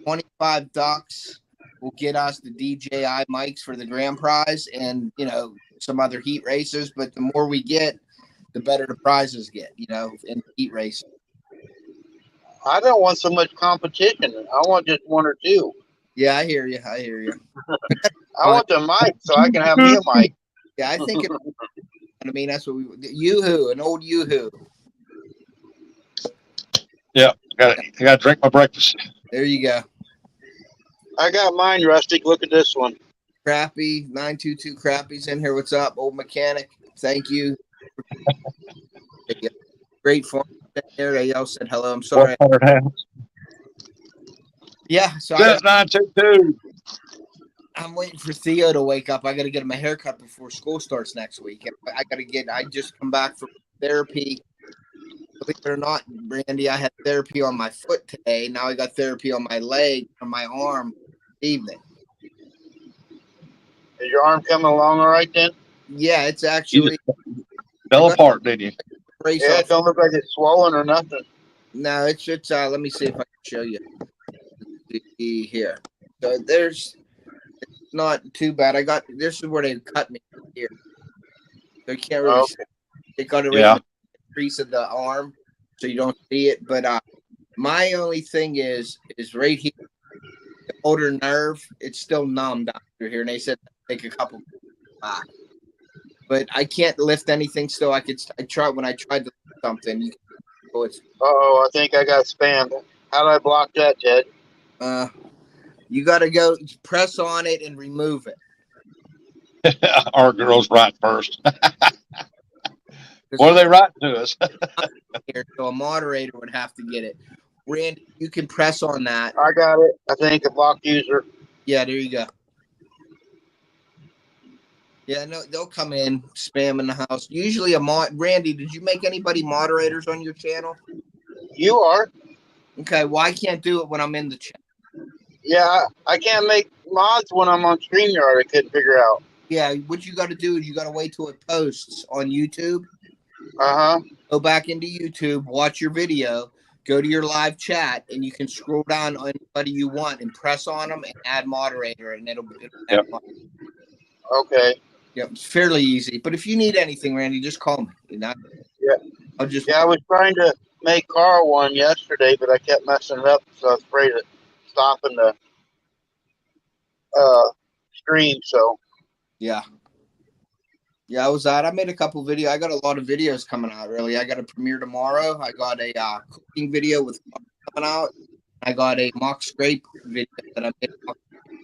25 ducks will get us the DJI mics for the grand prize and, some other heat races. But the more we get, the better the prizes get, in heat racing. I don't want so much competition. I want just 1 or 2. Yeah, I hear you. I want the mic so I can have me a mic. Yeah, I think what I mean? That's what we Yoo-hoo, an old Yoo-hoo. I gotta drink my breakfast. There you go. I got mine, Rustic. Look at this one. Crappy 922 Crappy's in here. What's up, old mechanic? Thank you. Great form there. They all said hello. I'm sorry. 100 hands. Yeah, so Says 922. I'm waiting for Theo to wake up. I got to get him a haircut before school starts next week. I just come back from therapy. Believe it or not, Brandy, I had therapy on my foot today. Now I got therapy on my leg, on my arm this evening. Is your arm coming along all right then? Yeah, it's You actually just fell apart, didn't you? brace Yeah, off. it don't look like it's swollen or nothing. No, it's let me see if I can show you here. So there's not too bad. This is where they cut me here. So you can't really see. They got it right in the crease of the arm, so you don't see it. But my only thing is right here, the outer nerve. It's still numb down through here, and they said take a couple. But I can't lift anything. Still, I tried when I tried to lift something. I think I got spammed. How do I block that, Ted? You got to go press on it and remove it. Our girls write first. What are they writing to us? So a moderator would have to get it. Randy, you can press on that. I got it. I think a block user. Yeah, there you go. Yeah, no, they'll come in, spam in the house. Usually Randy, did you make anybody moderators on your channel? You are. Okay, well, I can't do it when I'm in the chat. Yeah, I can't make mods when I'm on StreamYard. I couldn't figure out. Yeah, what you got to do is you got to wait till it posts on YouTube. Uh-huh. Go back into YouTube, watch your video, go to your live chat, and you can scroll down on anybody you want and press on them and add moderator, and it'll Yep. Okay. Yep, it's fairly easy. But if you need anything, Randy, just call me. Yeah. I'll just. Yeah, I was trying to make Carl one yesterday, but I kept messing it up, so I was afraid of stopping the stream. So. Yeah. Yeah, I made a couple videos. I got a lot of videos coming out. Really, I got a premiere tomorrow. I got a cooking video with coming out. I got a mock scrape video that I made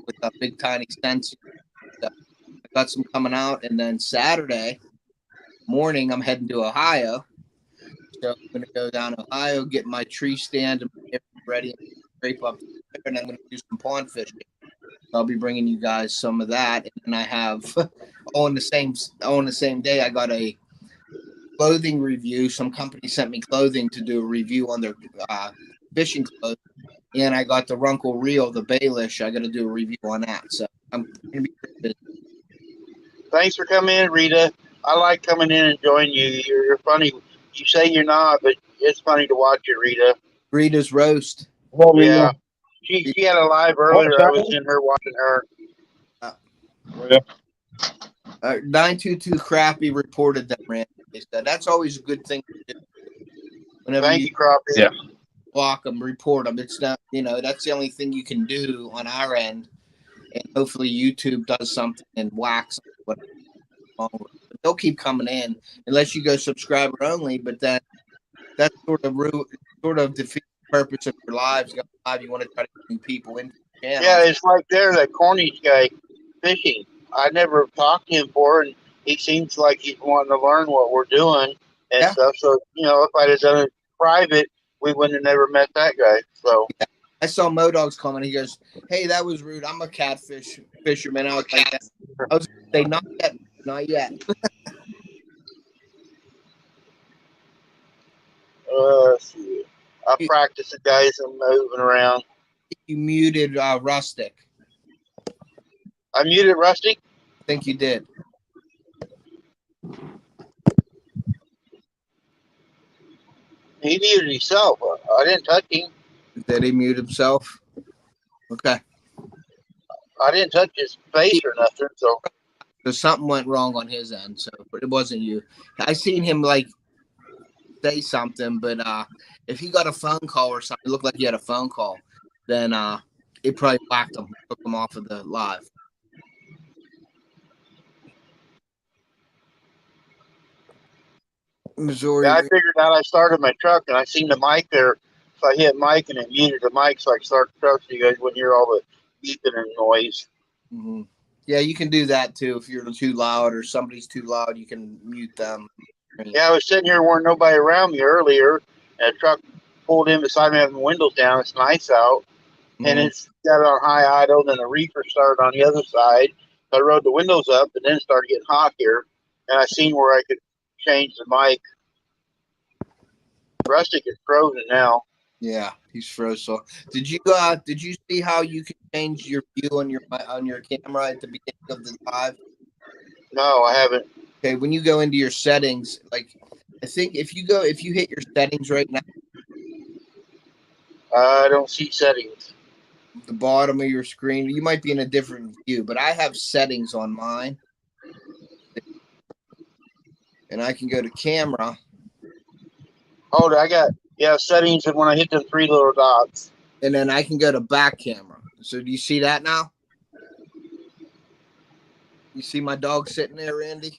with a big tiny stencil. I got some coming out, and then Saturday morning I'm heading to Ohio. So I'm gonna go down to Ohio, get my tree stand and ready, and scrape up there, and I'm gonna do some pond fishing. I'll be bringing you guys some of that, and I have on the same day I got a clothing review. Some company sent me clothing to do a review on their fishing clothes, and I got the Runkle Reel, the Baelish. I got to do a review on that. So I'm gonna be busy. Thanks for coming in, Rita. I like coming in and joining you. You're funny. You say you're not, but it's funny to watch you, Rita. Rita's roast. Well, Yeah. She had a live earlier. I was in her watching her. Yep. 922 Crappy reported that, Randy. That's always a good thing to do. Whenever Thank you, Crappie. Yeah. Block them, report them. It's not, that's the only thing you can do on our end. And hopefully YouTube does something and whacks whatever. They'll keep coming in unless you go subscriber only. But then that sort of defeats the purpose of your lives. You want to try to get new people into the channel. Yeah, it's like that Cornish guy fishing. I never talked to him before, and he seems like he's wanting to learn what we're doing and stuff. So, if I'd have done it private, we wouldn't have never met that guy. So I saw Modog's comment. He goes, "Hey, that was rude. I'm a catfish fisherman." I was like, I was going to say, not yet, not yet. Let's see. I practice the guys and moving around. You muted Rustic. I muted Rusty. I think you did. He muted himself. I didn't touch him. Did he mute himself? Okay. I didn't touch his face or nothing. So something went wrong on his end. So it wasn't you. I seen him say something, but if he got a phone call or something, it looked like he had a phone call, then it probably whacked him, took him off of the live. Missouri. Yeah, I figured out I started my truck and I seen the mic there. So I hit mic and it muted the mic so I could start the truck so you guys wouldn't hear all the beeping and noise. Mm-hmm. Yeah, you can do that too. If you're too loud or somebody's too loud, you can mute them. Yeah, I was sitting here, weren't nobody around me earlier, and a truck pulled in beside me having the windows down. It's nice out, and it's got it on high idle. Then the reefer started on the other side. So I rode the windows up, and then it started getting hot here. And I seen where I could change the mic. Rustic is frozen now. Yeah, he's frozen. So, did you see how you can change your view on your camera at the beginning of the live? No, I haven't. Okay, when you go into your settings, like I think if you hit your settings right now, I don't see settings. the bottom of your screen, you might be in a different view, but I have settings on mine, and I can go to camera. Oh, I got settings, and when I hit the three little dots, And then I can go to back camera. So do you see that now? You see my dog sitting there, Randy?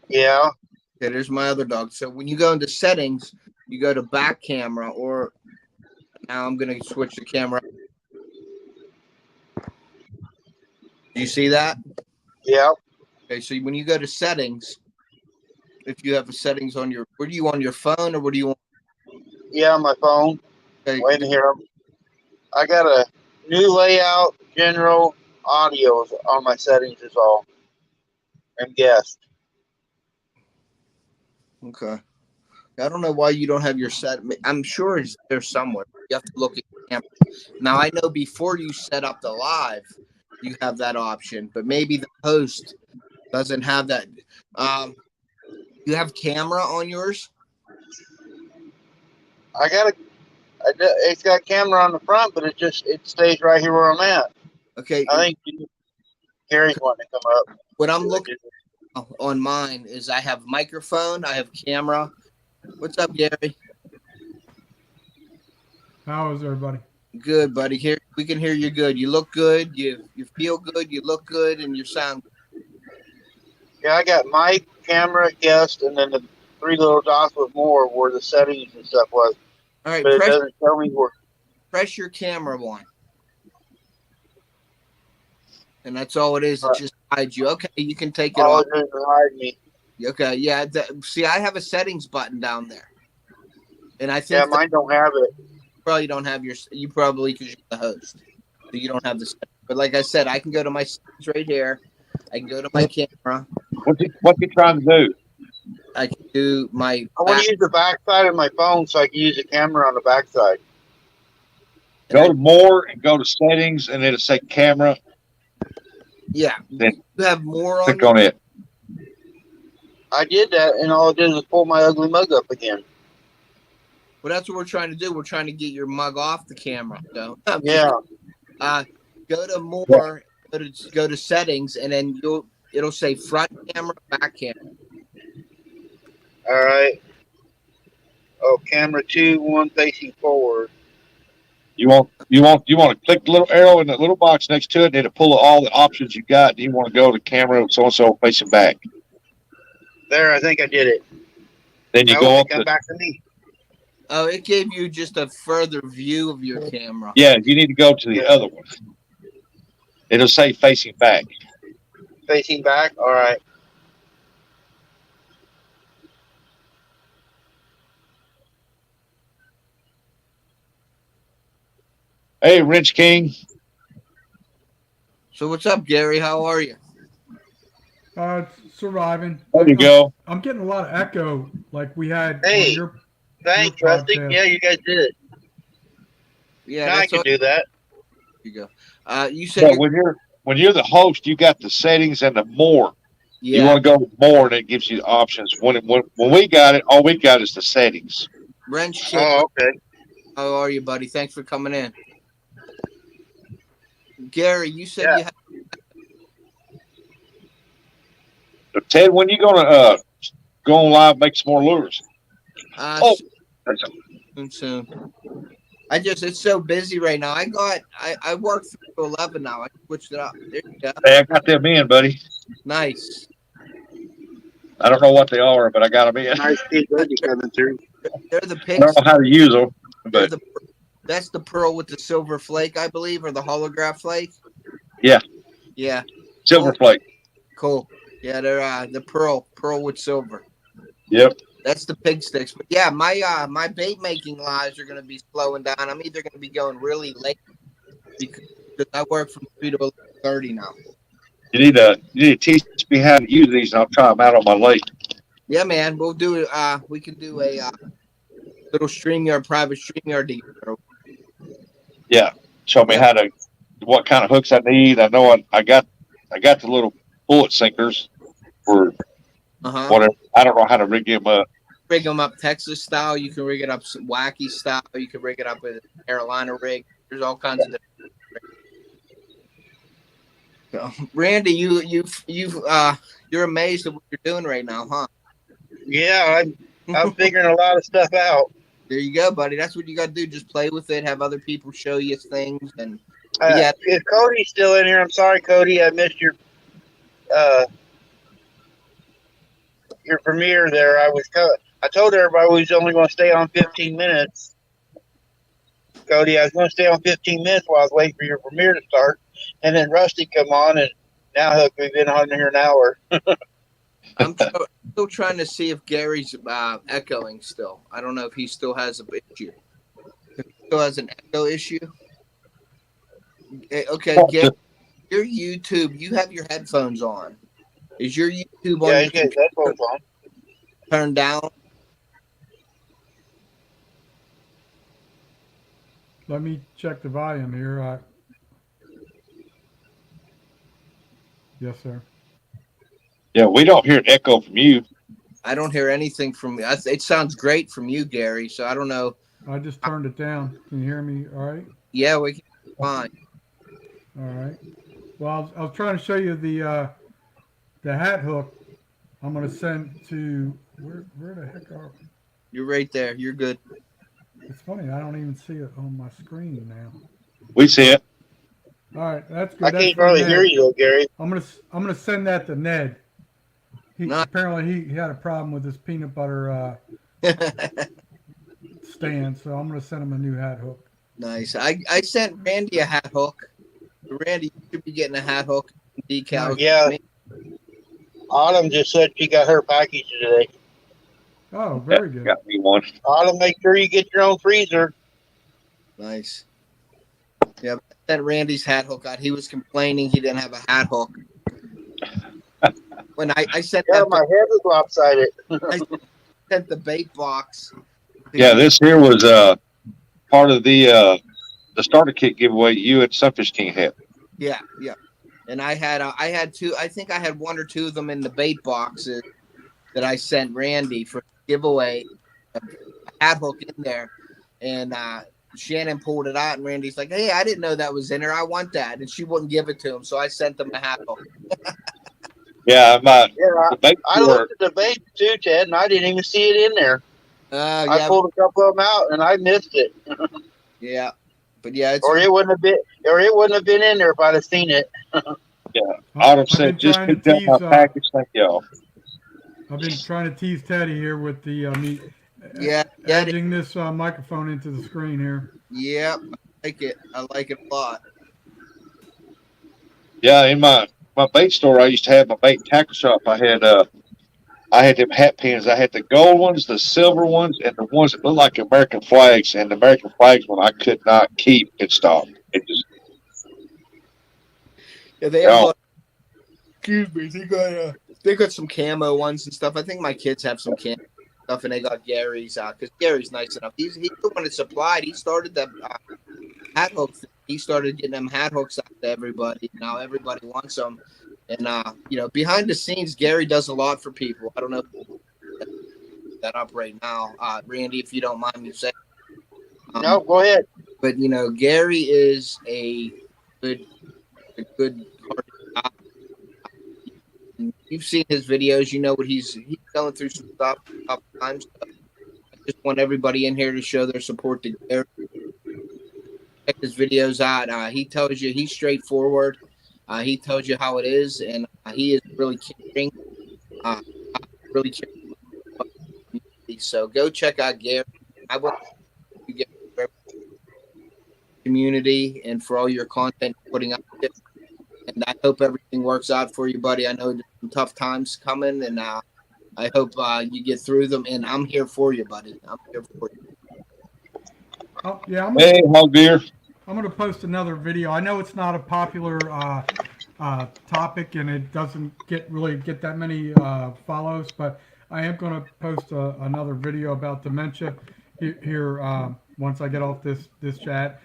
yeah, Okay, there's my other dog. So when you go into settings, you go to back camera, or now I'm going to switch the camera. Do you see that? yeah. Okay, so when you go to settings, if you have settings on your, where do you on your phone or what do you want? Yeah, on my phone. Okay, Wait here. I got a new layout, general audio on my settings is all. And guest. okay. I don't know why you don't have your set. I'm sure it's there somewhere. You have to look at your camera. Now, I know before you set up the live, you have that option, but maybe the host doesn't have that. You have camera on yours? It's got camera on the front, but it stays right here where I'm at. Okay. I think Gary's wanting to come up. What I'm looking on mine is I have microphone, I have camera. What's up, Gary? How is everybody? Good, buddy. Here we can hear you good. You look good. You feel good. You look good, and you sound good. Yeah, I got mic, camera, guest, and then the three little dots with more where the settings and stuff was. All right, But it doesn't tell me where. press your camera one. And that's all it is. It just hides you. Okay, you can take it off. It doesn't hide me. Okay, yeah. See, I have a settings button down there. And I think Yeah, mine don't have it. probably don't have you probably because you're the host. So you don't have the settings. But like I said, I can go to my settings right here. I can go to my camera. What's he trying to do? I can do my I want to use the backside of my phone so I can use the camera on the backside. Go to more and go to settings, and it'll say camera. Yeah. Then you have more on click on it. I did that, and all it did was pull my ugly mug up again. Well, that's what we're trying to do. We're trying to get your mug off the camera. So Yeah. Go to more, go to settings, and then it'll say front camera, back camera. All right. Oh, camera 2, 1 facing forward. You want to click the little arrow in the little box next to it, and it'll pull all the options you got. And you want to go to camera so and so facing back. There, I think I did it. Then you Now go it up come back to me. Oh, it gave you just a further view of your camera. Yeah, you need to go to the other one. It'll say facing back. Facing back? All right. Hey, Wrench King. So what's up, Gary? How are you? It's surviving. There you go. I'm getting a lot of echo like we had Hey, on your Thanks, your Rustic. podcast. Yeah, you guys did it. Yeah, Now I that's can all do that. you go. You said So when you're the host, you got the settings and the more. You want to go with more, and it gives you options. When we got it, all we got is the settings. Wrench. Oh, okay. How are you, buddy? Thanks for coming in. Gary, you said you had So Ted, when you gonna go on live, make some more lures? That's soon. It's so busy right now. I work through 11 now. I switched it up. There you go. Hey, I got them in, buddy. Nice. I don't know what they are, but I got them in. Nice big lady coming through. They're the I pigs. don't know how to use them, They're but that's the pearl with the silver flake, I believe, or the holograph flake. Yeah. Yeah. silver flake. Cool. Yeah, they're the pearl with silver. Yep. That's the pig sticks. But yeah, my bait making lives are gonna be slowing down. I'm either gonna be going really late because I work from 3 to 11:30 now. You need to teach me how to use these, and I'll try them out on my lake. Yeah, man. We'll do we can do a little private StreamYard together. Yeah. Show me how to what kind of hooks I need. I know I got the little bullet sinkers for whatever. I don't know how to rig them up. Rig them up Texas style. You can rig it up some wacky style. You can rig it up with a Carolina rig. There's all kinds of different. So, Randy, you're amazed at what you're doing right now, huh? Yeah, I'm figuring a lot of stuff out. There you go, buddy. That's what you got to do. Just play with it. Have other people show you things, and If Cody's still in here, I'm sorry, Cody. I missed your premiere there. I told everybody we was only going to stay on 15 minutes. Cody, I was going to stay on 15 minutes while I was waiting for your premiere to start, and then Rusty come on, and now we've been on here an hour. I'm still trying to see if Gary's echoing still. I don't know if he still has an issue. If he still has an echo issue. Okay, Gary, your YouTube, you have your headphones on. Is your YouTube on? Yeah, he has headphones on. Turned down? Let me check the volume here. Yes, sir. Yeah, we don't hear an echo from you. I don't hear anything from you. It sounds great from you, Gary. So I don't know. I just turned it down. Can you hear me all right? Yeah, we can. Fine. All right. Well, I was trying to show you the hat hook. I'm going to send to where the heck are we? You're right there. You're good. It's funny. I don't even see it on my screen now. We see it. All right, that's good. I can't really hear you, though, Gary. I'm gonna send that to Ned. Nice. Apparently he had a problem with his peanut butter stand, so I'm gonna send him a new hat hook. Nice. I sent Randy a hat hook. Randy, you should be getting a hat hook decal. Yeah. Autumn just said she got her package today. Oh, very good. Got me one. Autumn, make sure you get your own freezer. Nice. Yeah, that Randy's hat hook out. He was complaining he didn't have a hat hook. When I sent Yeah, that, my head was lopsided. I sent the bait box. Yeah, this here was part of the starter kit giveaway you and Sunfish King had. Yeah. And I had two. I think I had one or two of them in the bait boxes that I sent Randy for giveaway. A hat hook in there, and Shannon pulled it out, and Randy's like, "Hey, I didn't know that was in there. I want that," and she wouldn't give it to him, so I sent them a hat hook. Yeah, I looked at the bait too, Ted, and I didn't even see it in there. I pulled a couple of them out, and I missed it. Yeah, but yeah, it wouldn't have been in there if I'd have seen it. Yeah, Autumn said just picked up my package. Thank y'all. I've been trying to tease Teddy here with the me edging this microphone into the screen here. Yeah, I like it a lot. Yeah, in my bait store, I used to have my bait tackle shop. I had them hat pins. I had the gold ones, the silver ones, and the ones that look like American flags. And the American flags one I could not keep in stock. It just they have. Excuse me. They got some camo ones and stuff. I think my kids have some camo stuff, and they got Gary's because Gary's nice enough. He's the one that supplied. He started the hat hooks. He started getting them hat hooks out to everybody. Now everybody wants them. And behind the scenes, Gary does a lot for people. I don't know that up right now, Randy, if you don't mind me saying. No, go ahead. But Gary is a good heart. You've seen his videos. You know what he's going through some stuff. Tough times. I just want everybody in here to show their support to Gary. Check his videos out. He tells you he's straightforward. He tells you how it is, and he is really caring. Really caring about the community. So go check out Gary. I want you get for every community and for all your content you're putting out there. And I hope everything works out for you, buddy. I know there's some tough times coming, and I hope you get through them. And I'm here for you, buddy. I'm here for you. Oh, yeah, Hey, hog deer. I'm gonna post another video. I know it's not a popular topic and it doesn't really get that many follows, but I am gonna post another video about dementia here once I get off this chat.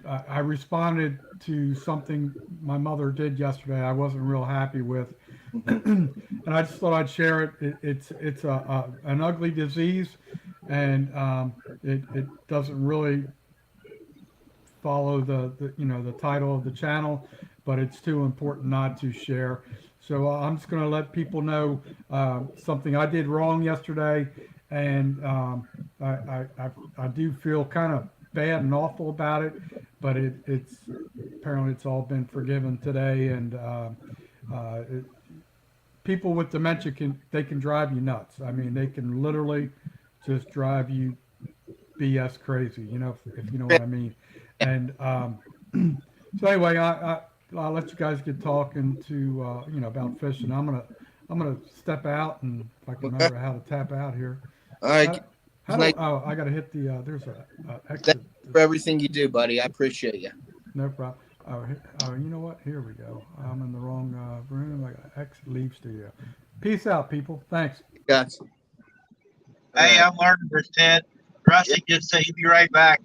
I responded to something my mother did yesterday. I wasn't real happy with, and I just thought I'd share it. It's an ugly disease, and it doesn't really follow the title of the channel, but it's too important not to share. So I'm just going to let people know something I did wrong yesterday, and I do feel kind of bad and awful about it, but it's apparently it's all been forgiven today, and people with dementia can drive you nuts. I mean, they can literally just drive you BS crazy, if you know what I mean. And so anyway, I'll let you guys get talking to about fishing. I'm gonna step out, and if I can remember how to tap out here. All right. I gotta hit the there's a exit. Thank you for everything you do, buddy. I appreciate you. No problem. You know what? Here we go. I'm in the wrong room. I got exit leave studio. Peace out, people. Thanks. Guys. Hey, I'm learning this, Ted. Rusty just said he'd be right back.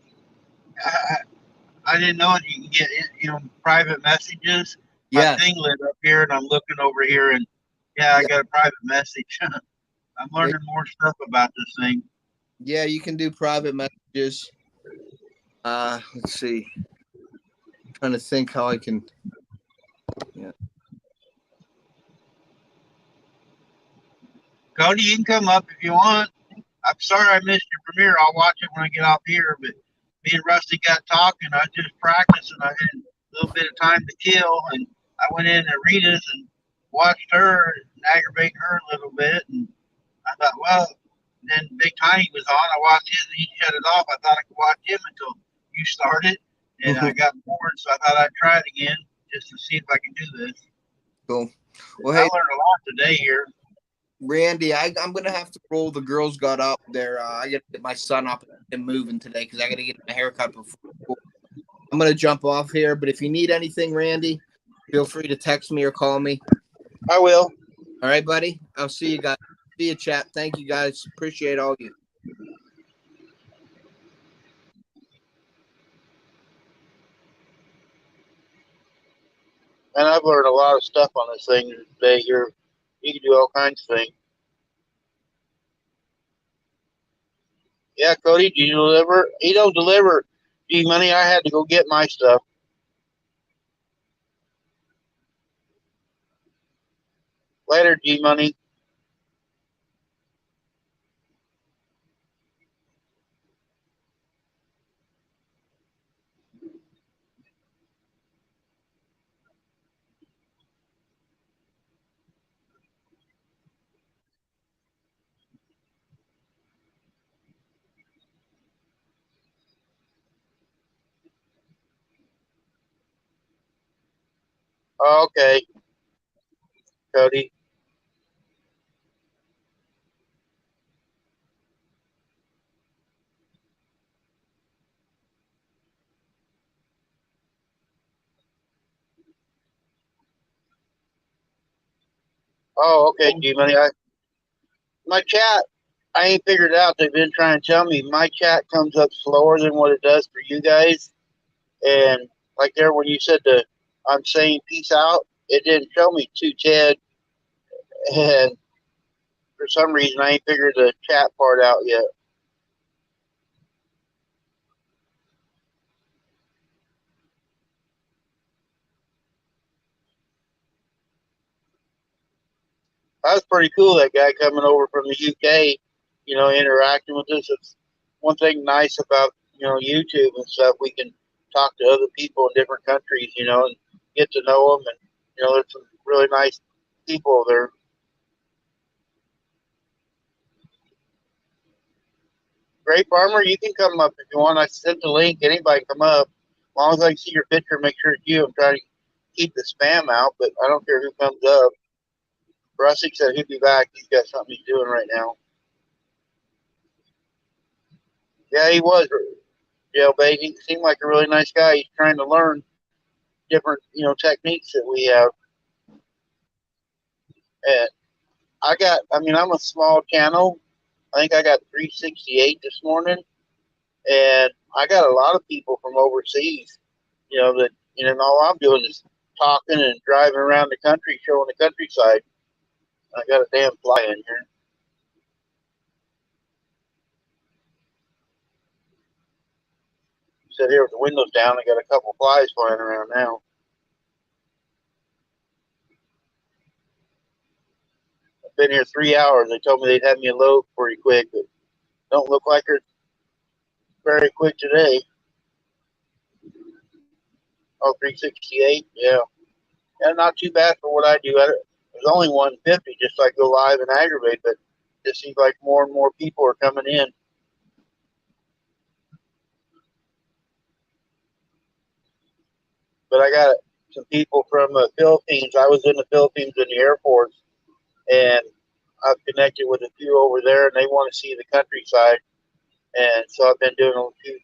I didn't know it. You can get private messages. Yeah. My thing lit up here, and I'm looking over here, and I got a private message. I'm learning more stuff about this thing. Yeah, you can do private messages. Let's see. I'm trying to think how I can. Yeah. Cody, you can come up if you want. I'm sorry I missed your premiere. I'll watch it when I get off here. But me and Rusty got talking. I just practiced, and I had a little bit of time to kill. And I went in to Rita's and watched her and aggravate her a little bit. And I thought, well, then Big Tiny was on. I watched his, and he shut it off. I thought I could watch him until you started. And I got bored, so I thought I'd try it again just to see if I can do this. Cool. Well, I hey, learned a lot today here. Randy, I'm gonna have to roll. The girls got up there. I got to get my son up and moving today because I got to get my haircut before. I'm gonna jump off here, but if you need anything, Randy, feel free to text me or call me. I will. All right, buddy. I'll see you guys. See you, chat. Thank you, guys. Appreciate all you. And I've learned a lot of stuff on this thing today here. You can do all kinds of things. Yeah, Cody, do you deliver? He don't deliver G-Money. I had to go get my stuff. Later, G-Money. Okay, Cody. Oh, okay, G-Money. My chat, I ain't figured it out. They've been trying to tell me my chat comes up slower than what it does for you guys. And like there, when you said I'm saying peace out, it didn't show me to Ted. And for some reason, I ain't figured the chat part out yet. That was pretty cool, that guy coming over from the UK, interacting with us. It's one thing nice about, YouTube and stuff. We can talk to other people in different countries, and get to know them. And, there's some really nice people there. Great Farmer, you can come up if you want. I sent the link. Anybody come up. As long as I see your picture, make sure it's you. I'm trying to keep the spam out, but I don't care who comes up. Russick said he'd be back. He's got something he's doing right now. Yeah, he was jailbait. He seemed like a really nice guy. He's trying to learn different, techniques that we have. And I'm a small channel. I think I got 368 this morning, and I got a lot of people from overseas. That all I'm doing is talking and driving around the country, showing the countryside. I got a damn fly in here. Sit here with the windows down. I got a couple flies flying around now. I've been here 3 hours. They told me they'd have me load pretty quick, but don't look like it's very quick today. Oh, 368, yeah. Yeah, not too bad for what I do. There's only 150 just so I go live and aggravate, but it seems like more and more people are coming in. But I got some people from the Philippines. I was in the Philippines in the Air Force, and I've connected with a few over there, and they want to see the countryside. And so I've been doing a few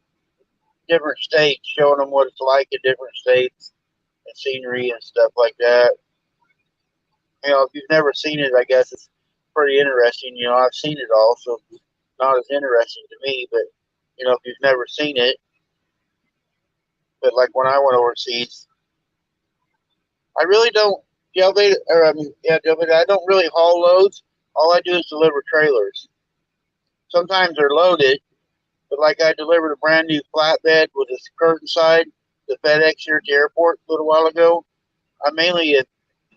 different states, showing them what it's like in different states and scenery and stuff like that. If you've never seen it, I guess it's pretty interesting. I've seen it all, so it's not as interesting to me. But, if you've never seen it, but like when I went overseas, I really don't jailbait, I don't really haul loads. All I do is deliver trailers. Sometimes they're loaded, but like I delivered a brand new flatbed with a curtain side, the FedEx here at the airport a little while ago. I mainly,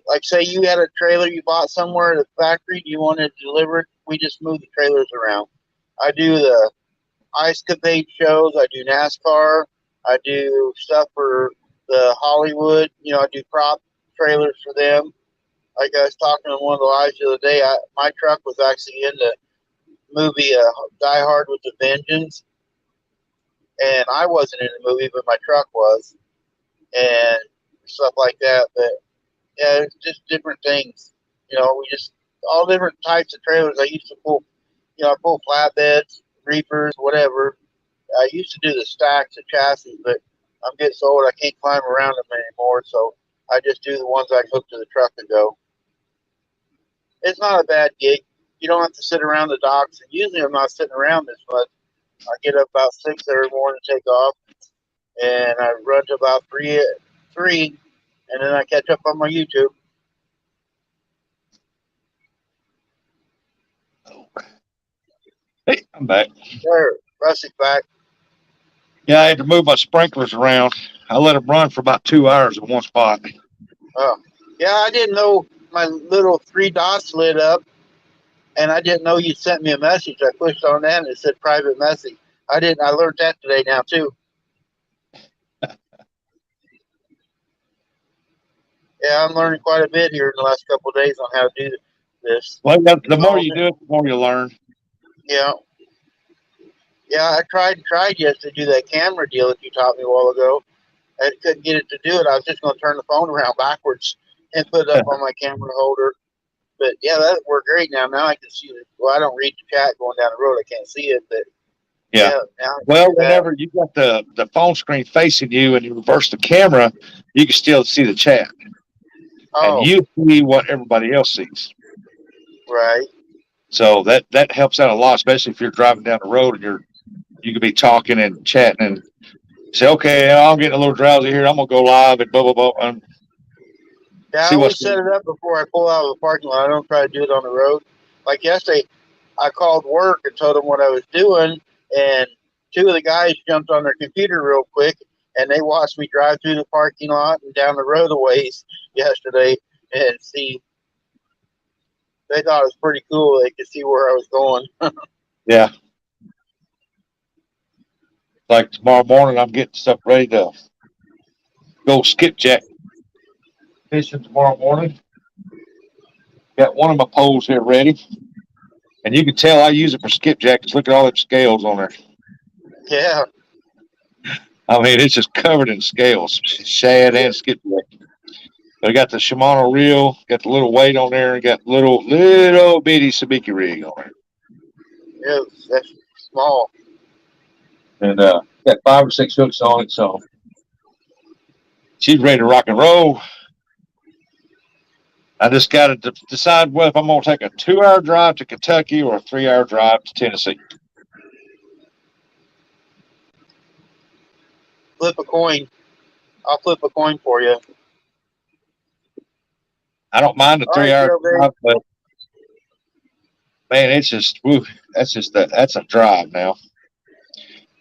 like say you had a trailer you bought somewhere at a factory, you wanted to deliver it, we just move the trailers around. I do the Ice Capade shows, I do NASCAR, I do stuff for the Hollywood, I do prop trailers for them. Like I was talking on one of the lives the other day, my truck was actually in the movie Die Hard with a Vengeance, and I wasn't in the movie, but my truck was, and stuff like that. But yeah, it's just different things. We just all different types of trailers. I used to pull, I pull flatbeds, reefers, whatever. I used to do the stacks of chassis, but I'm getting so old I can't climb around them anymore. So I just do the ones I hook to the truck and go. It's not a bad gig. You don't have to sit around the docks. And usually I'm not sitting around this much. I get up about 6 every morning to take off, and I run to about 3, and then I catch up on my YouTube. Hey, I'm back. There, Rusty's back. Yeah, I had to move my sprinklers around. I let them run for about 2 hours in one spot. Oh, yeah, I didn't know my little 3 dots lit up, and I didn't know you sent me a message. I pushed on that, and it said private message. I learned that today now, too. Yeah, I'm learning quite a bit here in the last couple of days on how to do this. Well, the more you do it, the more you learn. Yeah. Yeah, I tried yes to do that camera deal that you taught me a while ago. I couldn't get it to do it. I was just going to turn the phone around backwards and put it up on my camera holder. But yeah, that worked great now. Now I can see it. Well, I don't read the chat going down the road. I can't see it, but Yeah. Well, whenever you got the phone screen facing you and you reverse the camera, you can still see the chat. Oh, and you see what everybody else sees. right. So that helps out a lot, especially if you're driving down the road and you could be talking and chatting and say, okay, I'm getting a little drowsy here. I'm gonna go live and blah blah blah. Yeah, I always set it up before I pull out of the parking lot. I don't try to do it on the road. Like yesterday, I called work and told them what I was doing, and 2 of the guys jumped on their computer real quick, and they watched me drive through the parking lot and down the road a ways yesterday and see. They thought it was pretty cool. They could see where I was going. Yeah. Like tomorrow morning, I'm getting stuff ready to go skipjack fishing tomorrow morning. Got one of my poles here ready. And you can tell I use it for skipjack. Just look at all them scales on there. Yeah. I mean, it's just covered in scales, shad and skipjack. But I got the Shimano reel, got the little weight on there, and got little bitty sabiki rig on there. Yeah, that's small. And got 5 or 6 hooks on it, so she's ready to rock and roll. I just got to decide whether if I'm going to take a 2-hour drive to Kentucky or a 3-hour drive to Tennessee. Flip a coin. I'll flip a coin for you. I don't mind the All right, 3-hour Joe, babe. drive, but man, it's just that's a drive now.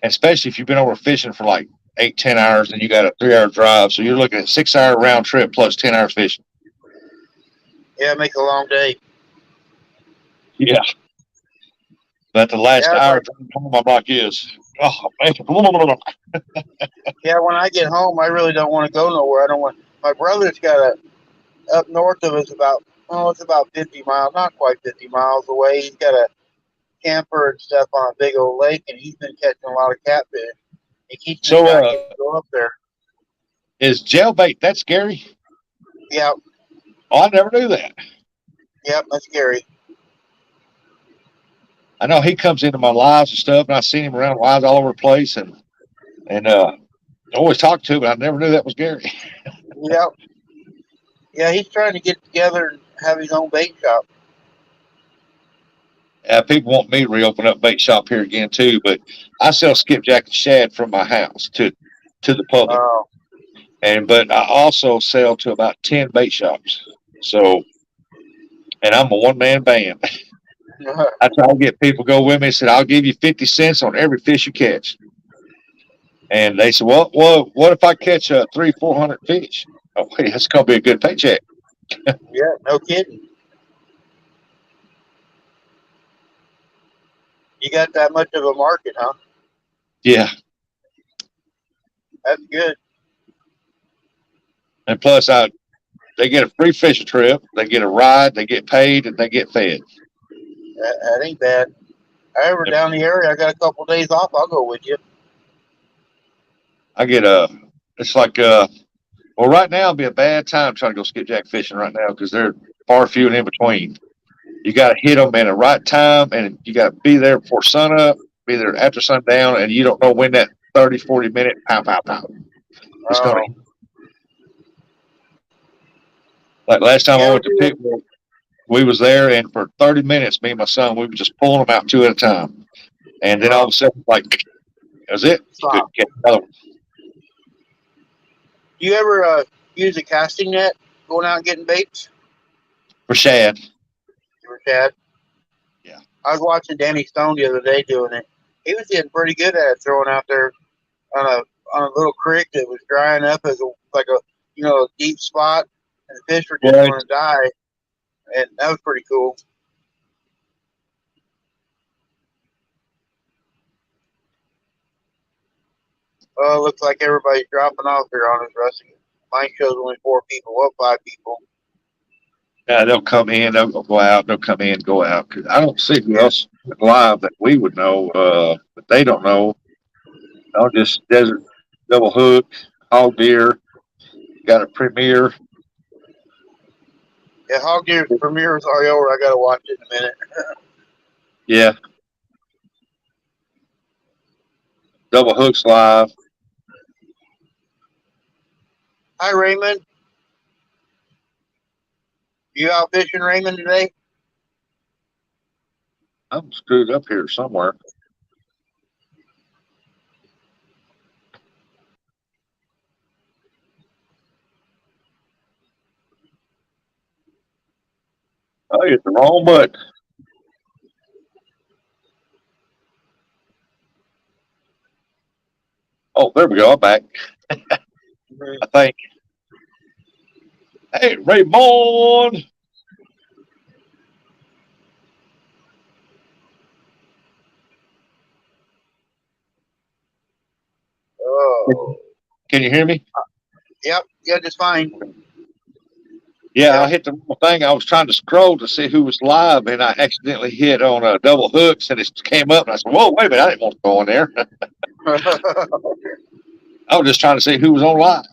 And especially if you've been over fishing for like 8-10 hours and you got a 3-hour drive, so you're looking at 6-hour round trip plus 10 hours fishing. Yeah, it makes a long day. Yeah. But the last Yeah, hour drive home, I'm like, oh man. Yeah, when I get home, I really don't want to go nowhere. I don't want. My brother's got a up north of us it's about 50 miles, not quite 50 miles away. He's got a camper and stuff on a big old lake, and he's been catching a lot of catfish. He keeps me trying to get to go up there. Is jailbait that scary? Yeah, Oh, I never knew that. yep, that's scary. I know he comes into my lives and stuff, and I've seen him around lives all over the place, and I always talk to him, but I never knew that was Gary. Yep. Yeah, he's trying to get together and have his own bait shop. People want me to reopen up bait shop here again too, but I sell skipjack and shad from my house to the public, but I also sell to about 10 bait shops. So, and I'm a one-man band. I try to get people to go with me. I said, I'll give you 50 cents on every fish you catch. And they said, well, what if I catch 300-400 fish? Oh, hey, that's going to be a good paycheck. Yeah, no kidding. You got that much of a market, huh? Yeah. That's good. And plus, they get a free fishing trip, they get a ride, they get paid, and they get fed. That ain't bad. If I ever down the area, I got a couple of days off, I'll go with you. I get it's like, well, right now it'd be a bad time trying to go skipjack fishing right now because they're far few and in between. You got to hit them at the right time, and you got to be there before sunup, be there after sundown, and you don't know when that 30-40 minute pow. It's going to. Like last time I went to Pittsburgh, we was there, and for 30 minutes, me and my son, we were just pulling them out 2 at a time. And then all of a sudden, like, that was it. You couldn't catch another one. Do you ever use a casting net going out and getting baits? For shad. For shad? Yeah. I was watching Danny Stone the other day doing it. He was getting pretty good at it, throwing out there on a little creek that was drying up as a deep spot, and the fish were just going to die. And that was pretty cool. Well, it looks like everybody's dropping off here on us, Rusty. Mine shows only 4 people. Well, 5 people. Yeah, they'll come in, they'll go out, they'll come in, go out. Cause I don't see who else live that we would know, but they don't know. I'll just Desert Double Hook, Hog Deer, got a Premier. Yeah, Hog Deer's Premier is already over. I got to watch it in a minute. Yeah. Double Hook's live. Hi, Raymond. You out fishing, Raymond, today? I'm screwed up here somewhere. I hit the wrong button. Oh, there we go. I'm back. I think. Hey, Raymond. Oh. Can you hear me? Yep. Yeah, just fine. Yeah, I hit the wrong thing. I was trying to scroll to see who was live, and I accidentally hit on double hooks, and it came up. And I said, "Whoa, wait a minute! I didn't want to go on there." I was just trying to see who was on live.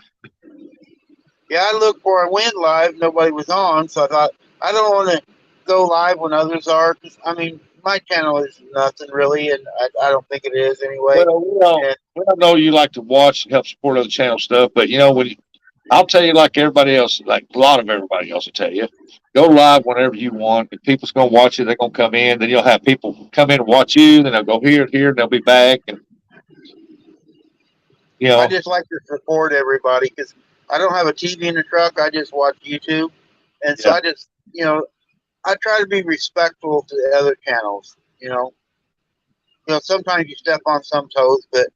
Yeah, I looked for a win live. Nobody was on, so I thought I don't want to go live when others are. 'Cause, I mean, my channel is nothing really, and I don't think it is anyway. Well, And we don't know you like to watch and help support other channel stuff, but I'll tell you, like everybody else, like a lot of everybody else will tell you, go live whenever you want. If people's going to watch it, they're going to come in. Then you'll have people come in and watch you. Then they'll go here, and they'll be back. And I just like to support everybody because I don't have a TV in the truck. I just watch YouTube, and so Yeah. I just I try to be respectful to the other channels. Sometimes you step on some toes, but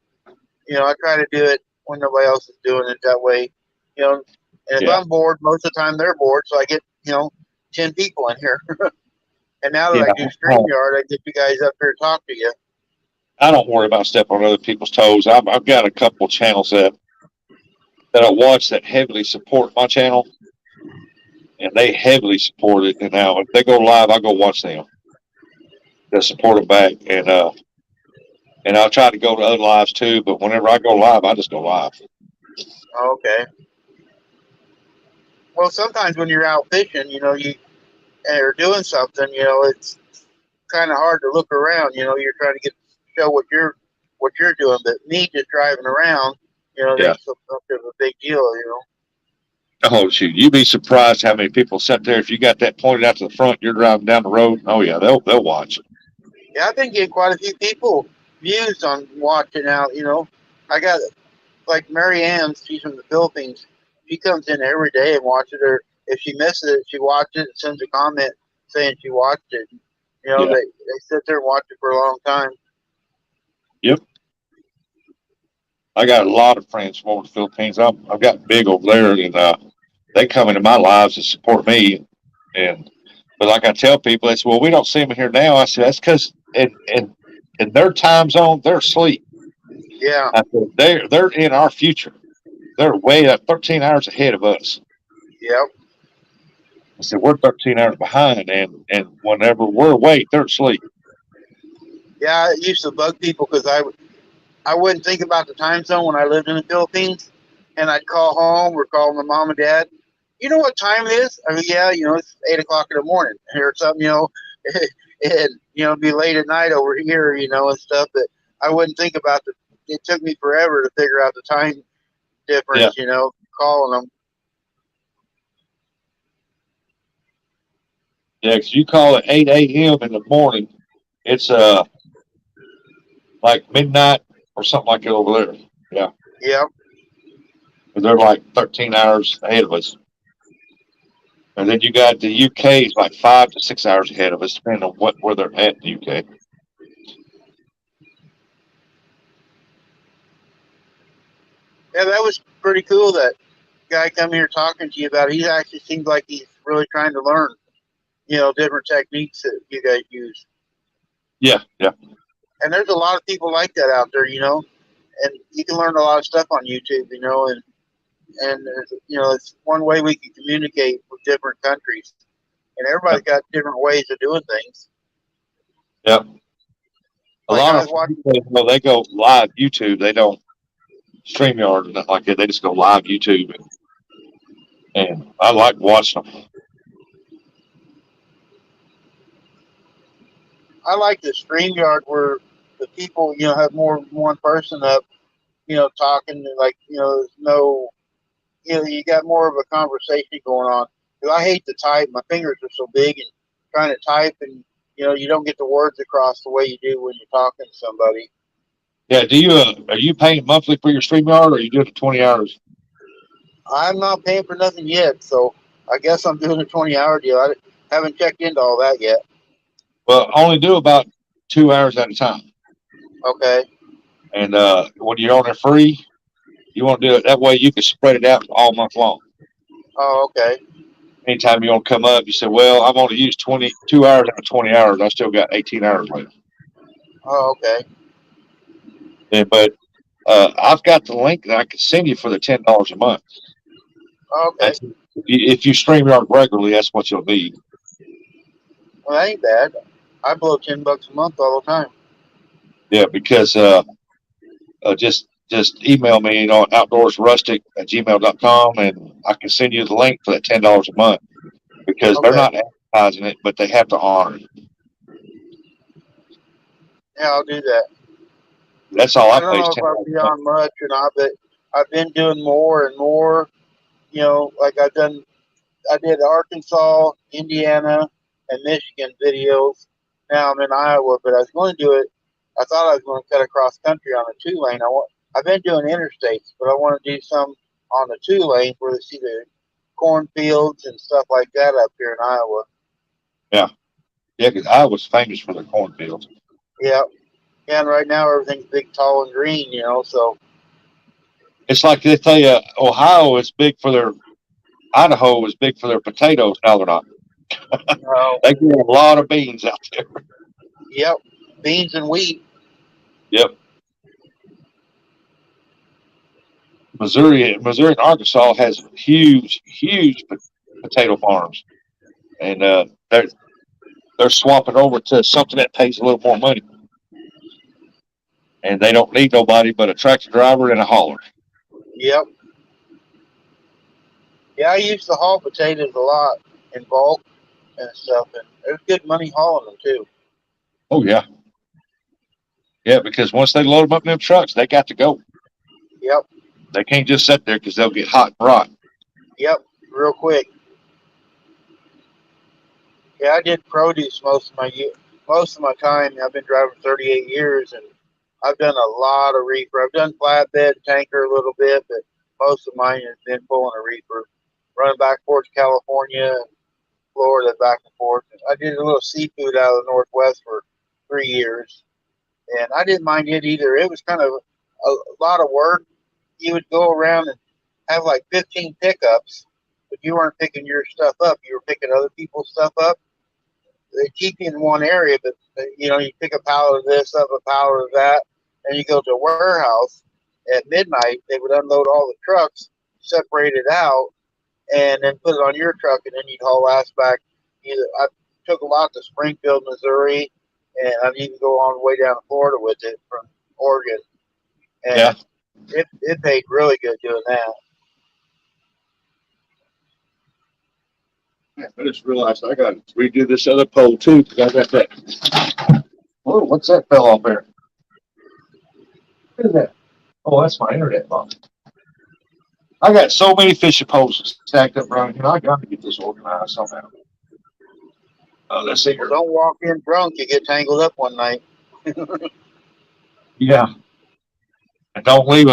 I try to do it when nobody else is doing it that way. And if Yeah. I'm bored, most of the time they're bored, so I get 10 people in here. And now that Yeah. I do StreamYard, I get you guys up here to talk to you. I don't worry about stepping on other people's toes. I've got a couple channels that I watch that heavily support my channel, and they heavily support it. And now if they go live, I go watch them. They support them back, and I'll try to go to other lives too. But whenever I go live, I just go live. Okay. Well, sometimes when you're out fishing, or doing something, it's kind of hard to look around. You're trying to show what you're doing, but me just driving around, Yeah. that's so much of a big deal. Oh shoot! You'd be surprised how many people sit there. If you got that pointed out to the front, you're driving down the road. Oh yeah, they'll watch. Yeah, I've been getting quite a few people views on watching out. I got like Mary Ann. She's from the Philippines. She comes in every day and watches her. If she misses it, she watches it and sends a comment saying she watched it. Yeah. They sit there and watch it for a long time. Yep. I got a lot of friends from over the Philippines. I've got big over there, and they come into my lives and support me. But like I tell people, they say, "Well, we don't see them here now." I said, "That's because in their time zone, they're asleep." Yeah. I said, they're in our future. They're way up 13 hours ahead of us. Yep. I said, we're 13 hours behind, and whenever we're awake, they're asleep. Yeah, it used to bug people because I wouldn't think about the time zone when I lived in the Philippines, and I'd call home or call my mom and dad. You know what time it is? I mean, yeah, it's 8 o'clock in the morning or something, and it'd be late at night over here, and stuff. But I wouldn't think about it took me forever to figure out the time difference, calling them. Yeah, because you call at 8 a.m. in the morning, it's like midnight or something like that over there. Yeah. Yep. They're like 13 hours ahead of us. And then you got the UK is like 5 to 6 hours ahead of us, depending on where they're at in the UK. Yeah, that was pretty cool. That guy come here talking to you about it. He actually seems like he's really trying to learn, different techniques that you guys use. Yeah, yeah. And there's a lot of people like that out there, and you can learn a lot of stuff on YouTube, and it's one way we can communicate with different countries, and everybody's got different ways of doing things. Yep. A Like lot of people, they go live YouTube. They don't StreamYard or nothing like that. They just go live YouTube, and I like watching them. I like the StreamYard where the people, have more than one person up, talking, like, there's no, you got more of a conversation going on. Because I hate to type. My fingers are so big and trying to type, and, you don't get the words across the way you do when you're talking to somebody. Yeah, do you are you paying monthly for your StreamYard, or are you doing it 20 hours? I'm not paying for nothing yet, so I guess I'm doing a 20-hour deal. I haven't checked into all that yet. Well, only do about 2 hours at a time. Okay. And when you're on there free, you want to do it that way. You can spread it out all month long. Oh, okay. Anytime you want to come up, you say, "Well, I'm going to use 22 hours out of 20 hours. I still got 18 hours left." Oh, okay. Yeah, but I've got the link that I can send you for the $10 a month. Okay. If you StreamYard regularly, that's what you'll need. Well, that ain't bad. I blow $10 a month all the time. Yeah, because just email me on outdoorsrustic@gmail.com, and I can send you the link for that $10 a month, because they're Okay. not advertising it, but they have to honor it. Yeah, I'll do that. That's all I I don't pay. know if I'll be on much or not, but I've been doing more and more. You know, like I did Arkansas, Indiana, and Michigan videos. Now I'm in Iowa, but I was going to do it. I thought I was going to cut across country on a 2-lane. I've been doing interstates, but I want to do some on the 2-lane where they see the cornfields and stuff like that up here in Iowa. Yeah, because Iowa's famous for their cornfields. Yeah. Yeah, and right now everything's big, tall, and green, you know, so. It's like they tell you Idaho is big for their potatoes. Now they're not. They grow a lot of beans out there. Yep. Beans and wheat. Yep. Missouri and Arkansas has huge potato farms, and they're swapping over to something that pays a little more money, and they don't need nobody but a tractor driver and a hauler. Yep. Yeah, I used to haul potatoes a lot in bulk and stuff, and there's good money hauling them too. Oh yeah, because once they load them up in them trucks, they got to go. Yep. They can't just sit there because they'll get hot and rot. Yep, real quick. Yeah, I did produce most of my time. I've been driving 38 years, and I've done a lot of reefer. I've done flatbed, tanker a little bit, but most of mine has been pulling a reefer, running back and forth to California, Florida, back and forth. I did a little seafood out of the Northwest for 3 years, and I didn't mind it either. It was kind of a lot of work. You would go around and have like 15 pickups, but you weren't picking your stuff up. You were picking other people's stuff up. They keep you in one area, but you know, you pick a pallet of this up, a pallet of that, and you go to a warehouse at midnight. They would unload all the trucks, separate it out, and then put it on your truck, and then you'd haul ass back. I took a lot to Springfield, Missouri, and I'd even go on the way down to Florida with it from Oregon. And Yeah. It paid really good doing that. I just realized I got to redo this other pole too, because I got that. Whoa, what's that fell off there? What is that? Oh, that's my internet box. I got so many fishing poles stacked up around here. I got to get this organized somehow. Let's see here. Don't walk in drunk. You get tangled up one night. Yeah. And don't leave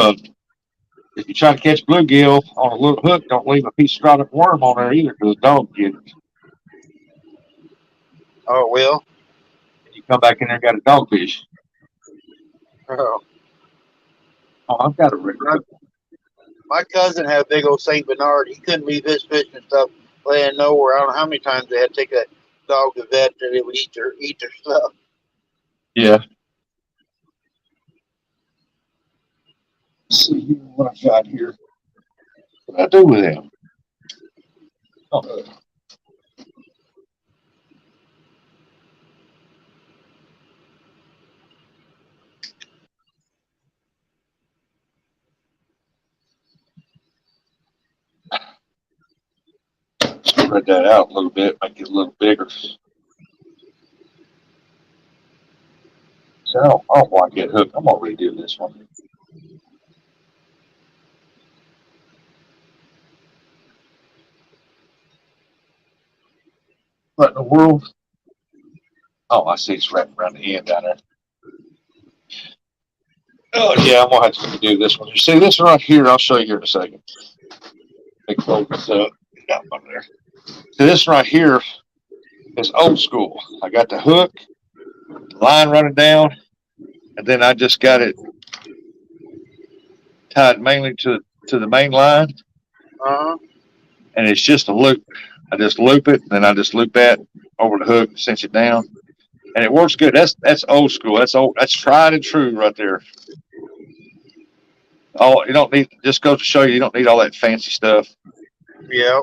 if you try to catch bluegill on a little hook, don't leave a piece of dried up worm on there either, because the dog get it. Oh, it will? And you come back in there and got a dogfish. Oh. Oh, I've got a record. My cousin had a big old St. Bernard. He couldn't leave his fish and stuff laying nowhere. I don't know how many times they had to take that dog to vet that it would eat their stuff. Yeah. Let's see what I got here. What did I do with him? Oh. Spread that out a little bit, make it a little bigger. So I don't want to get hooked. I'm gonna redo this one. What in the world? Oh, I see it's wrapped around the end down there. Oh yeah, I'm gonna have to redo this one. You see this one right here? I'll show you here in a second. Big focus up down under there. So this right here is old school. I got the hook, the line running down, and then I just got it tied mainly to the main line. Uh-huh. And it's just a loop. I just loop it, and then I just loop that over the hook, cinch it down, and it works good. That's old school. That's old. That's tried and true right there. Oh, you don't need. Just goes to show you don't need all that fancy stuff. Yeah.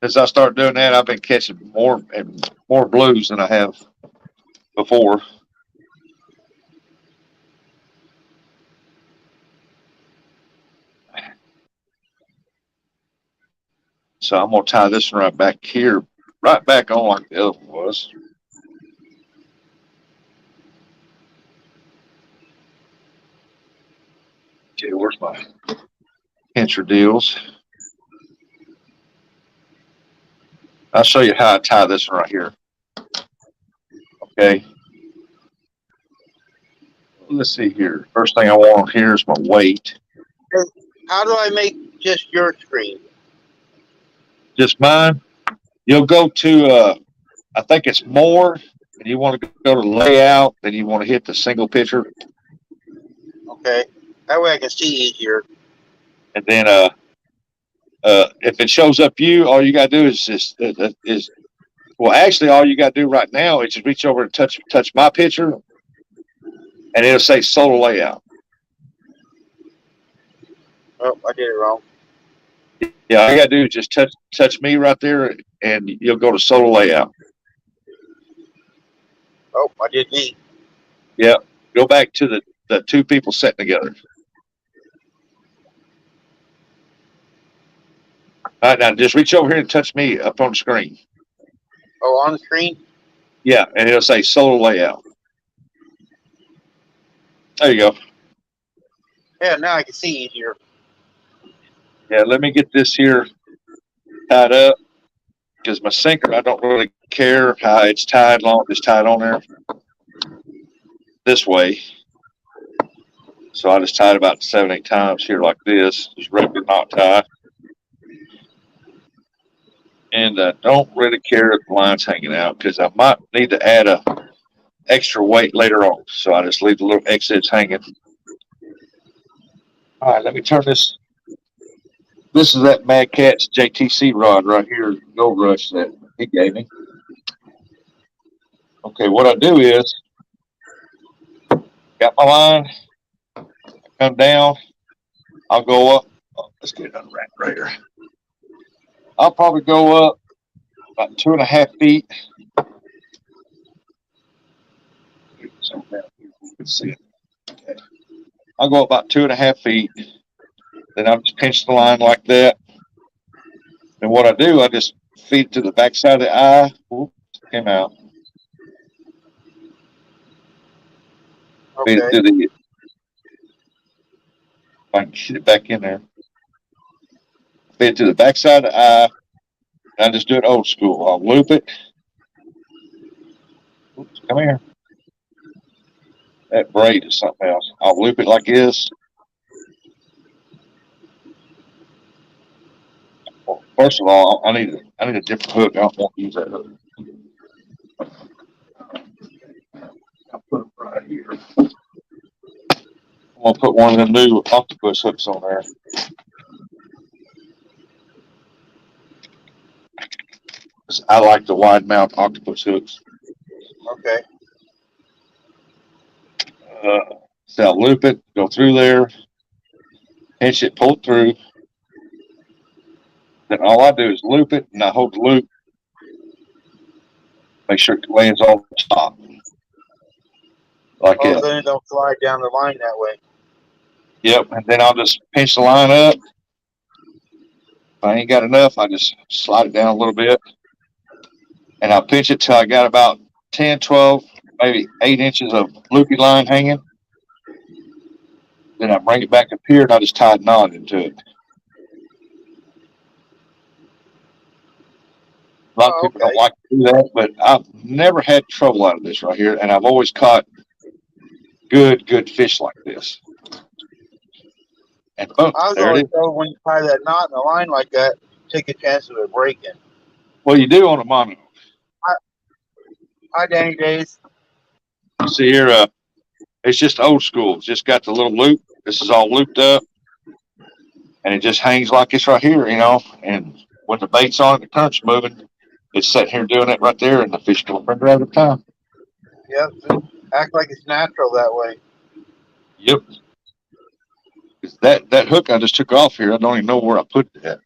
since I started doing that, I've been catching more and more blues than I have before. So I'm gonna tie this one right back here, right back on like the other one was. Okay, where's my pincher deals? I'll show you how I tie this one right here. Okay. Let's see here. First thing I want on here is my weight. How do I make just your screen? Just mine. You'll go to I think it's more, and you want to go to layout, then you want to hit the single picture, Okay. That way I can see easier. and then if it shows up you, all you gotta do is just well, actually, all you gotta do right now is just reach over and touch my picture, and it'll say solo layout. Oh, I did it wrong. Yeah, all you gotta do is just touch me right there, and you'll go to solo layout. Oh, I did me. Yeah, go back to the two people sitting together. All right, now just reach over here and touch me up on the screen. Oh, on the screen? Yeah, and it'll say solo layout. There you go. Yeah, now I can see easier. Yeah, let me get this here tied up because my sinker, I don't really care how it's tied, long as it's tied on there this way. So I just tied about 7-8 times here like this, just regular knot tie. And I don't really care if the line's hanging out because I might need to add a extra weight later on. So I just leave the little exits hanging. All right, let me turn this. This is that Mad Catz JTC rod right here, Gold Rush that he gave me. Okay, what I do is, got my line, come down, I'll go up. Oh, let's get it unwrapped right here. I'll probably go up about 2.5 feet. Let's see it. Okay. I'll go about 2.5 feet. Then I'll just pinch the line like that. And what I do, I just feed it to the back side of the eye. Oops, came out. Okay. Feed it to the. If I can get it back in there. Feed it to the back side of the eye. And I just do it old school. I'll loop it. Oops, come here. That braid is something else. I'll loop it like this. Well, first of all, I need a different hook. I don't want to use that hook. I'll put it right here. I'm gonna put one of them new octopus hooks on there. I like the wide mount octopus hooks. Okay. So I'll loop it, go through there, pinch it, pull it through. Then all I do is loop it, and I hold the loop. Make sure it lands on top. Like Oh, that. then it don't slide down the line that way. Yep, and then I'll just pinch the line up. If I ain't got enough, I just slide it down a little bit. And I'll pinch it till I got about 10, 12, maybe 8 inches of loopy line hanging. Then I bring it back up here and I just tie a knot into it. A lot of people don't like to do that, but I've never had trouble out of this right here. And I've always caught good fish like this. And boom, I was there it always is. told when you tie that knot in a line like that, take a chance of it breaking. Well, you do on a mono. Hi, Danny Days. You see here, it's just old school. It's just got the little loop. This is all looped up. And it just hangs like this right here, you know. And when the bait's on it, the current's moving, it's sitting here doing it right there, and the fish come right every time. Yep. Act like it's natural that way. Yep. That hook I just took off here, I don't even know where I put it at.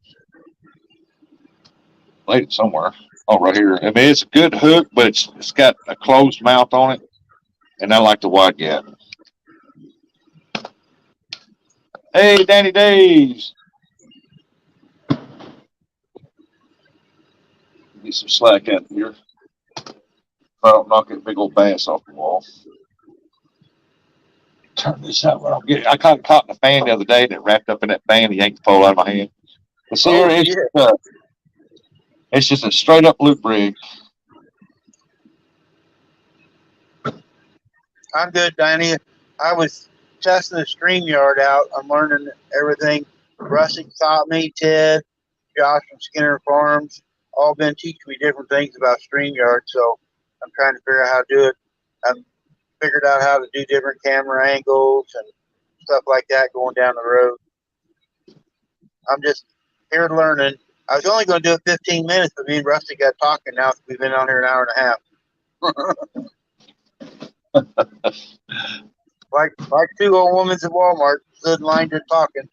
laid it somewhere. Oh, right here. I mean, it's a good hook, but it's got a closed mouth on it, and I like the wide gap. Hey, Danny Days. Get some slack out here. If I don't knock that big old bass off the wall. Turn this out where I'm getting. I caught in a fan the other day and it wrapped up in that fan. He yanked the pole out of my hand. But see, Oh, here, yeah. it's just a straight up loop rig. I'm good, Danny. I was testing the StreamYard out. I'm learning everything. Rusty taught me, Ted, Josh from Skinner Farms, all been teaching me different things about StreamYard. So I'm trying to figure out how to do it. I've figured out how to do different camera angles and stuff like that going down the road. I'm just here learning. I was only going to do it 15 minutes, but me and Rusty got talking. Now we've been on here an hour and a half. like two old women at Walmart stood in line just talking.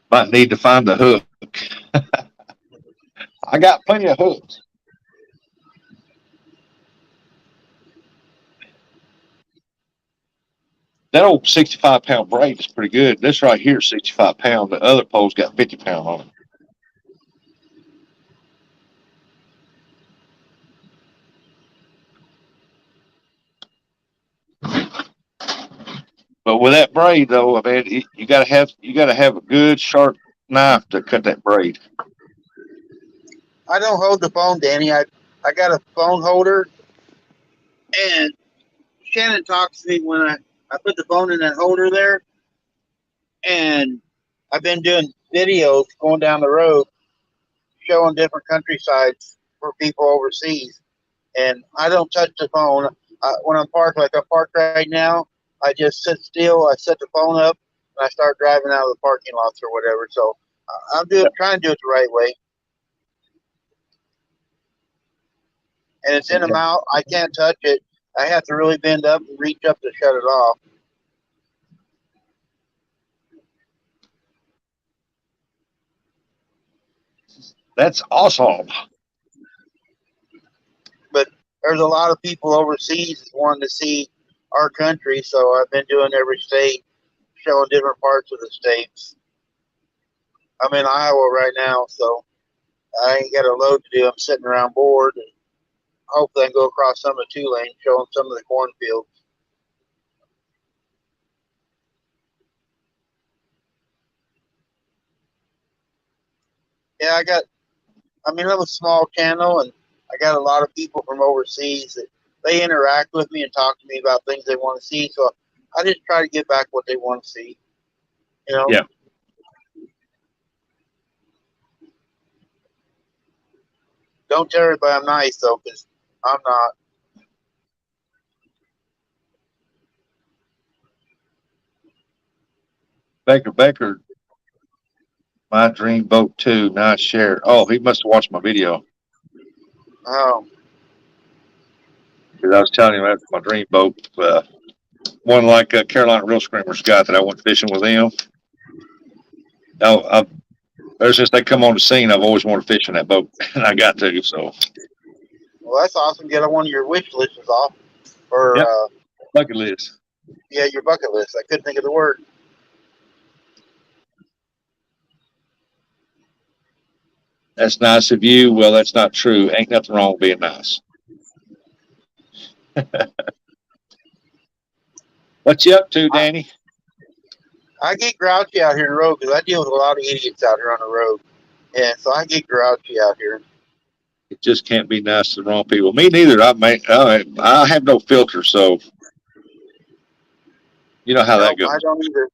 Might need to find the hook. I got plenty of hooks. That old 65-pound braid is pretty good. This right here is 65 pound. The other pole's got 50 pound on it. But with that braid though, I mean, you gotta have a good sharp knife to cut that braid. I don't hold the phone, Danny. I got a phone holder, and Shannon talks to me when I put the phone in that holder there, and I've been doing videos going down the road showing different countrysides for people overseas, and I don't touch the phone. When I'm parked, like I'm parked right now, I just sit still. I set the phone up, and I start driving out of the parking lots or whatever. So I'm trying to do it the right way. And it's in a mouth. I can't touch it. I have to really bend up and reach up to shut it off. That's awesome. But there's a lot of people overseas wanting to see our country, so I've been doing every state, showing different parts of the states. I'm in Iowa right now, so I ain't got a load to do. I'm sitting around bored, and hopefully I can go across some of the 2 lanes, showing some of the cornfields. Yeah, I'm a small channel, and I got a lot of people from overseas that they interact with me and talk to me about things they want to see. So I just try to get back what they want to see. You know? Yeah. Don't tell everybody I'm nice, though, because I'm not. Baker, my dream boat too. Nice share. Oh, he must have watched my video. Oh. Because I was telling him that's my dream boat. One like Carolina Real Screamers got that I went fishing with them. Now, ever since they come on the scene, I've always wanted to fish in that boat, and I got to. So. Well, that's awesome. Get one of your wish lists off. Or, yep. Bucket list. Yeah, your bucket list. I couldn't think of the word. That's nice of you. Well, that's not true. Ain't nothing wrong with being nice. What you up to, Danny? I get grouchy out here on the road because I deal with a lot of idiots out here on the road. Yeah, so I get grouchy out here. It just can't be nice to the wrong people. Me neither. I have no filter, so you know how that goes. I don't either.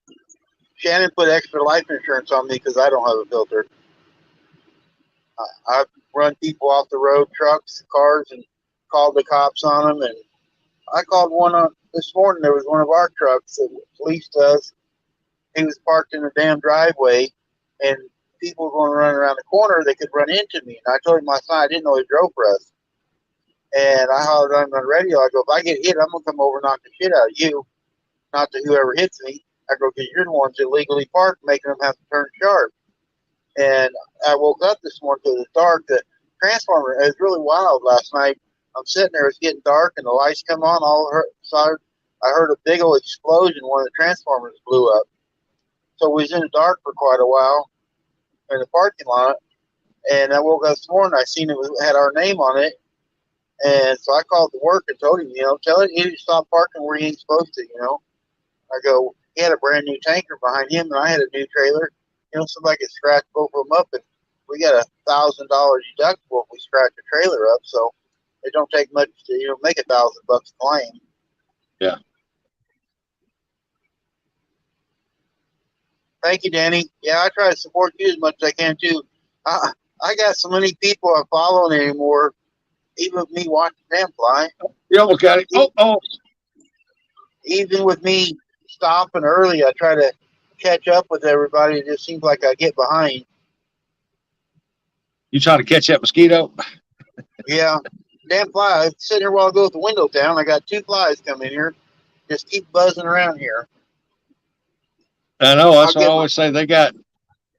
Shannon put extra life insurance on me because I don't have a filter. I've run people off the road, trucks, cars, and called the cops on them. And I called one on this morning. There was one of our trucks that the police does. He was parked in the damn driveway, and people were going to run around the corner. They could run into me. And I told him last night I didn't know he drove for us. And I hollered on the radio. I go, if I get hit, I'm going to come over and knock the shit out of you, not to whoever hits me. I go, because you're the ones illegally parked, making them have to turn sharp. And I woke up this morning because it's dark. The transformer, it was really wild last night. I'm sitting there, it's getting dark, and the lights come on. I heard a big old explosion. One of the transformers blew up. So we was in the dark for quite a while in the parking lot. And I woke up this morning, I seen it had our name on it. And so I called to work and told him, tell it he to stop parking where he ain't supposed to, I go, he had a brand new tanker behind him, and I had a new trailer. Somebody could scratch both of them up, and we got $1,000 deductible if we scratch a trailer up. So it don't take much to make $1,000 claim. Yeah. Thank you, Danny. Yeah, I try to support you as much as I can too. I got so many people I'm following anymore, even with me watching them fly. You almost got it. Oh. Even with me stopping early, I try to catch up with everybody. It just seems like I get behind. You trying to catch that mosquito? Yeah. Damn fly. I'm sitting here while I go with the window down. I got 2 flies coming here. Just keep buzzing around here. I know. That's what I always say. They got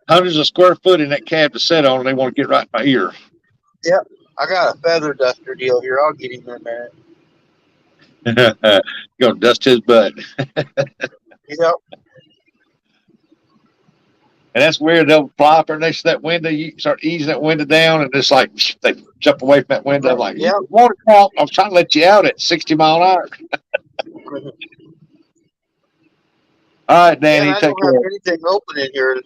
hundreds of square foot in that cab to sit on, and they want to get right in my ear. Yep. I got a feather duster deal here. I'll get him in a minute. You're going to dust his butt. Yep. And that's weird. They'll fly up there next to that window. You start easing that window down, and it's like they jump away from that window. I'm like, Yep. Water out. I'm trying to let you out at 60 mile an hour. All right, Danny, I take don't care. have anything open in here.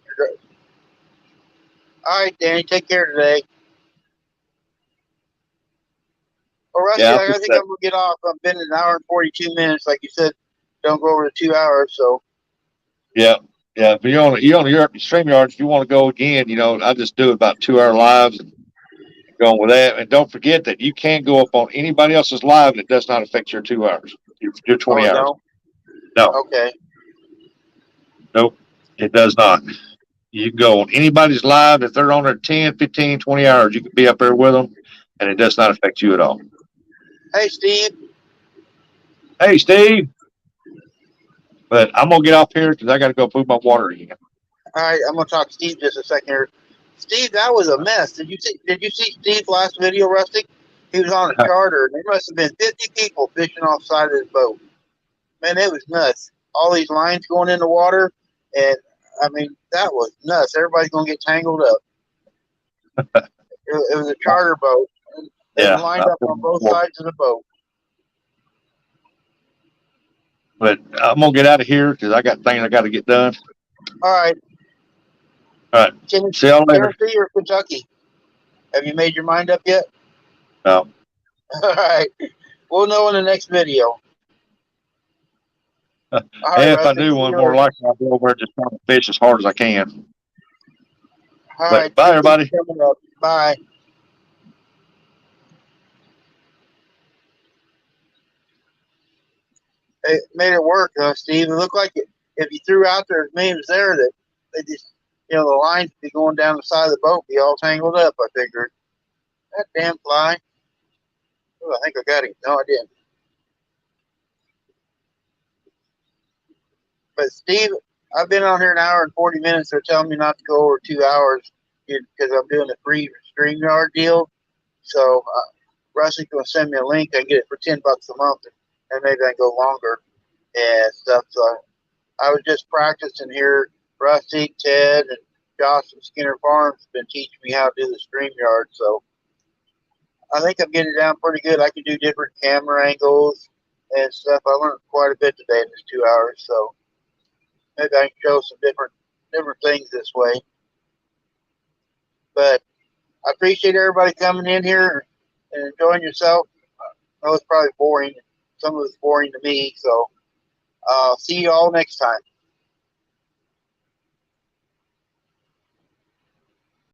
All right, Danny, take care today. Well, Rusty, Yeah, I think I'm going to get off. I've been an hour and 42 minutes. Like you said, don't go over the 2 hours. So. Yeah. Yeah. If you're on your StreamYard, if you want to go again, I just do about 2 hour lives and going with that. And don't forget that you can't go up on anybody else's live and it does not affect your 2 hours. Your 20 hours. No. Okay. Nope. It does not. You can go on anybody's live. If they're on there 10, 15, 20 hours, you can be up there with them and it does not affect you at all. Hey, Steve. Hey, Steve. But I'm going to get off here because I got to go move my water again. All right, I'm going to talk to Steve just a second here. Steve, that was a mess. Did you see Steve's last video, Rustic? He was on a charter. There must have been 50 people fishing off the side of his boat. Man, it was nuts. All these lines going in the water, and I mean, that was nuts. Everybody's going to get tangled up. It was a charter boat. They were lined up on both sides of the boat. But I'm going to get out of here because I got things I got to get done. All right. All right. See y'all later. Tennessee or Kentucky? Have you made your mind up yet? No. All right. We'll know in the next video. All right, if I do one, more likely I'll go over and just try to fish as hard as I can. All right. Bye, everybody. Bye. It made it work, Steve. It looked like if you threw out there as many as there, that they just, the lines be going down the side of the boat, be all tangled up, I figured. That damn fly. Oh, I think I got him. No, I didn't. But Steve, I've been on here an hour and 40 minutes. They're telling me not to go over 2 hours because I'm doing a free StreamYard deal. So Rusty's going to send me a link. I can get it for $10 a month, and maybe I can go longer and stuff. So I was just practicing here. Rusty, Ted, and Josh from Skinner Farms have been teaching me how to do the StreamYard. So I think I'm getting it down pretty good. I can do different camera angles and stuff. I learned quite a bit today in this 2 hours. So maybe I can show some different things this way. But I appreciate everybody coming in here and enjoying yourself. I know it's probably boring. Some of it's boring to me. So see you all next time.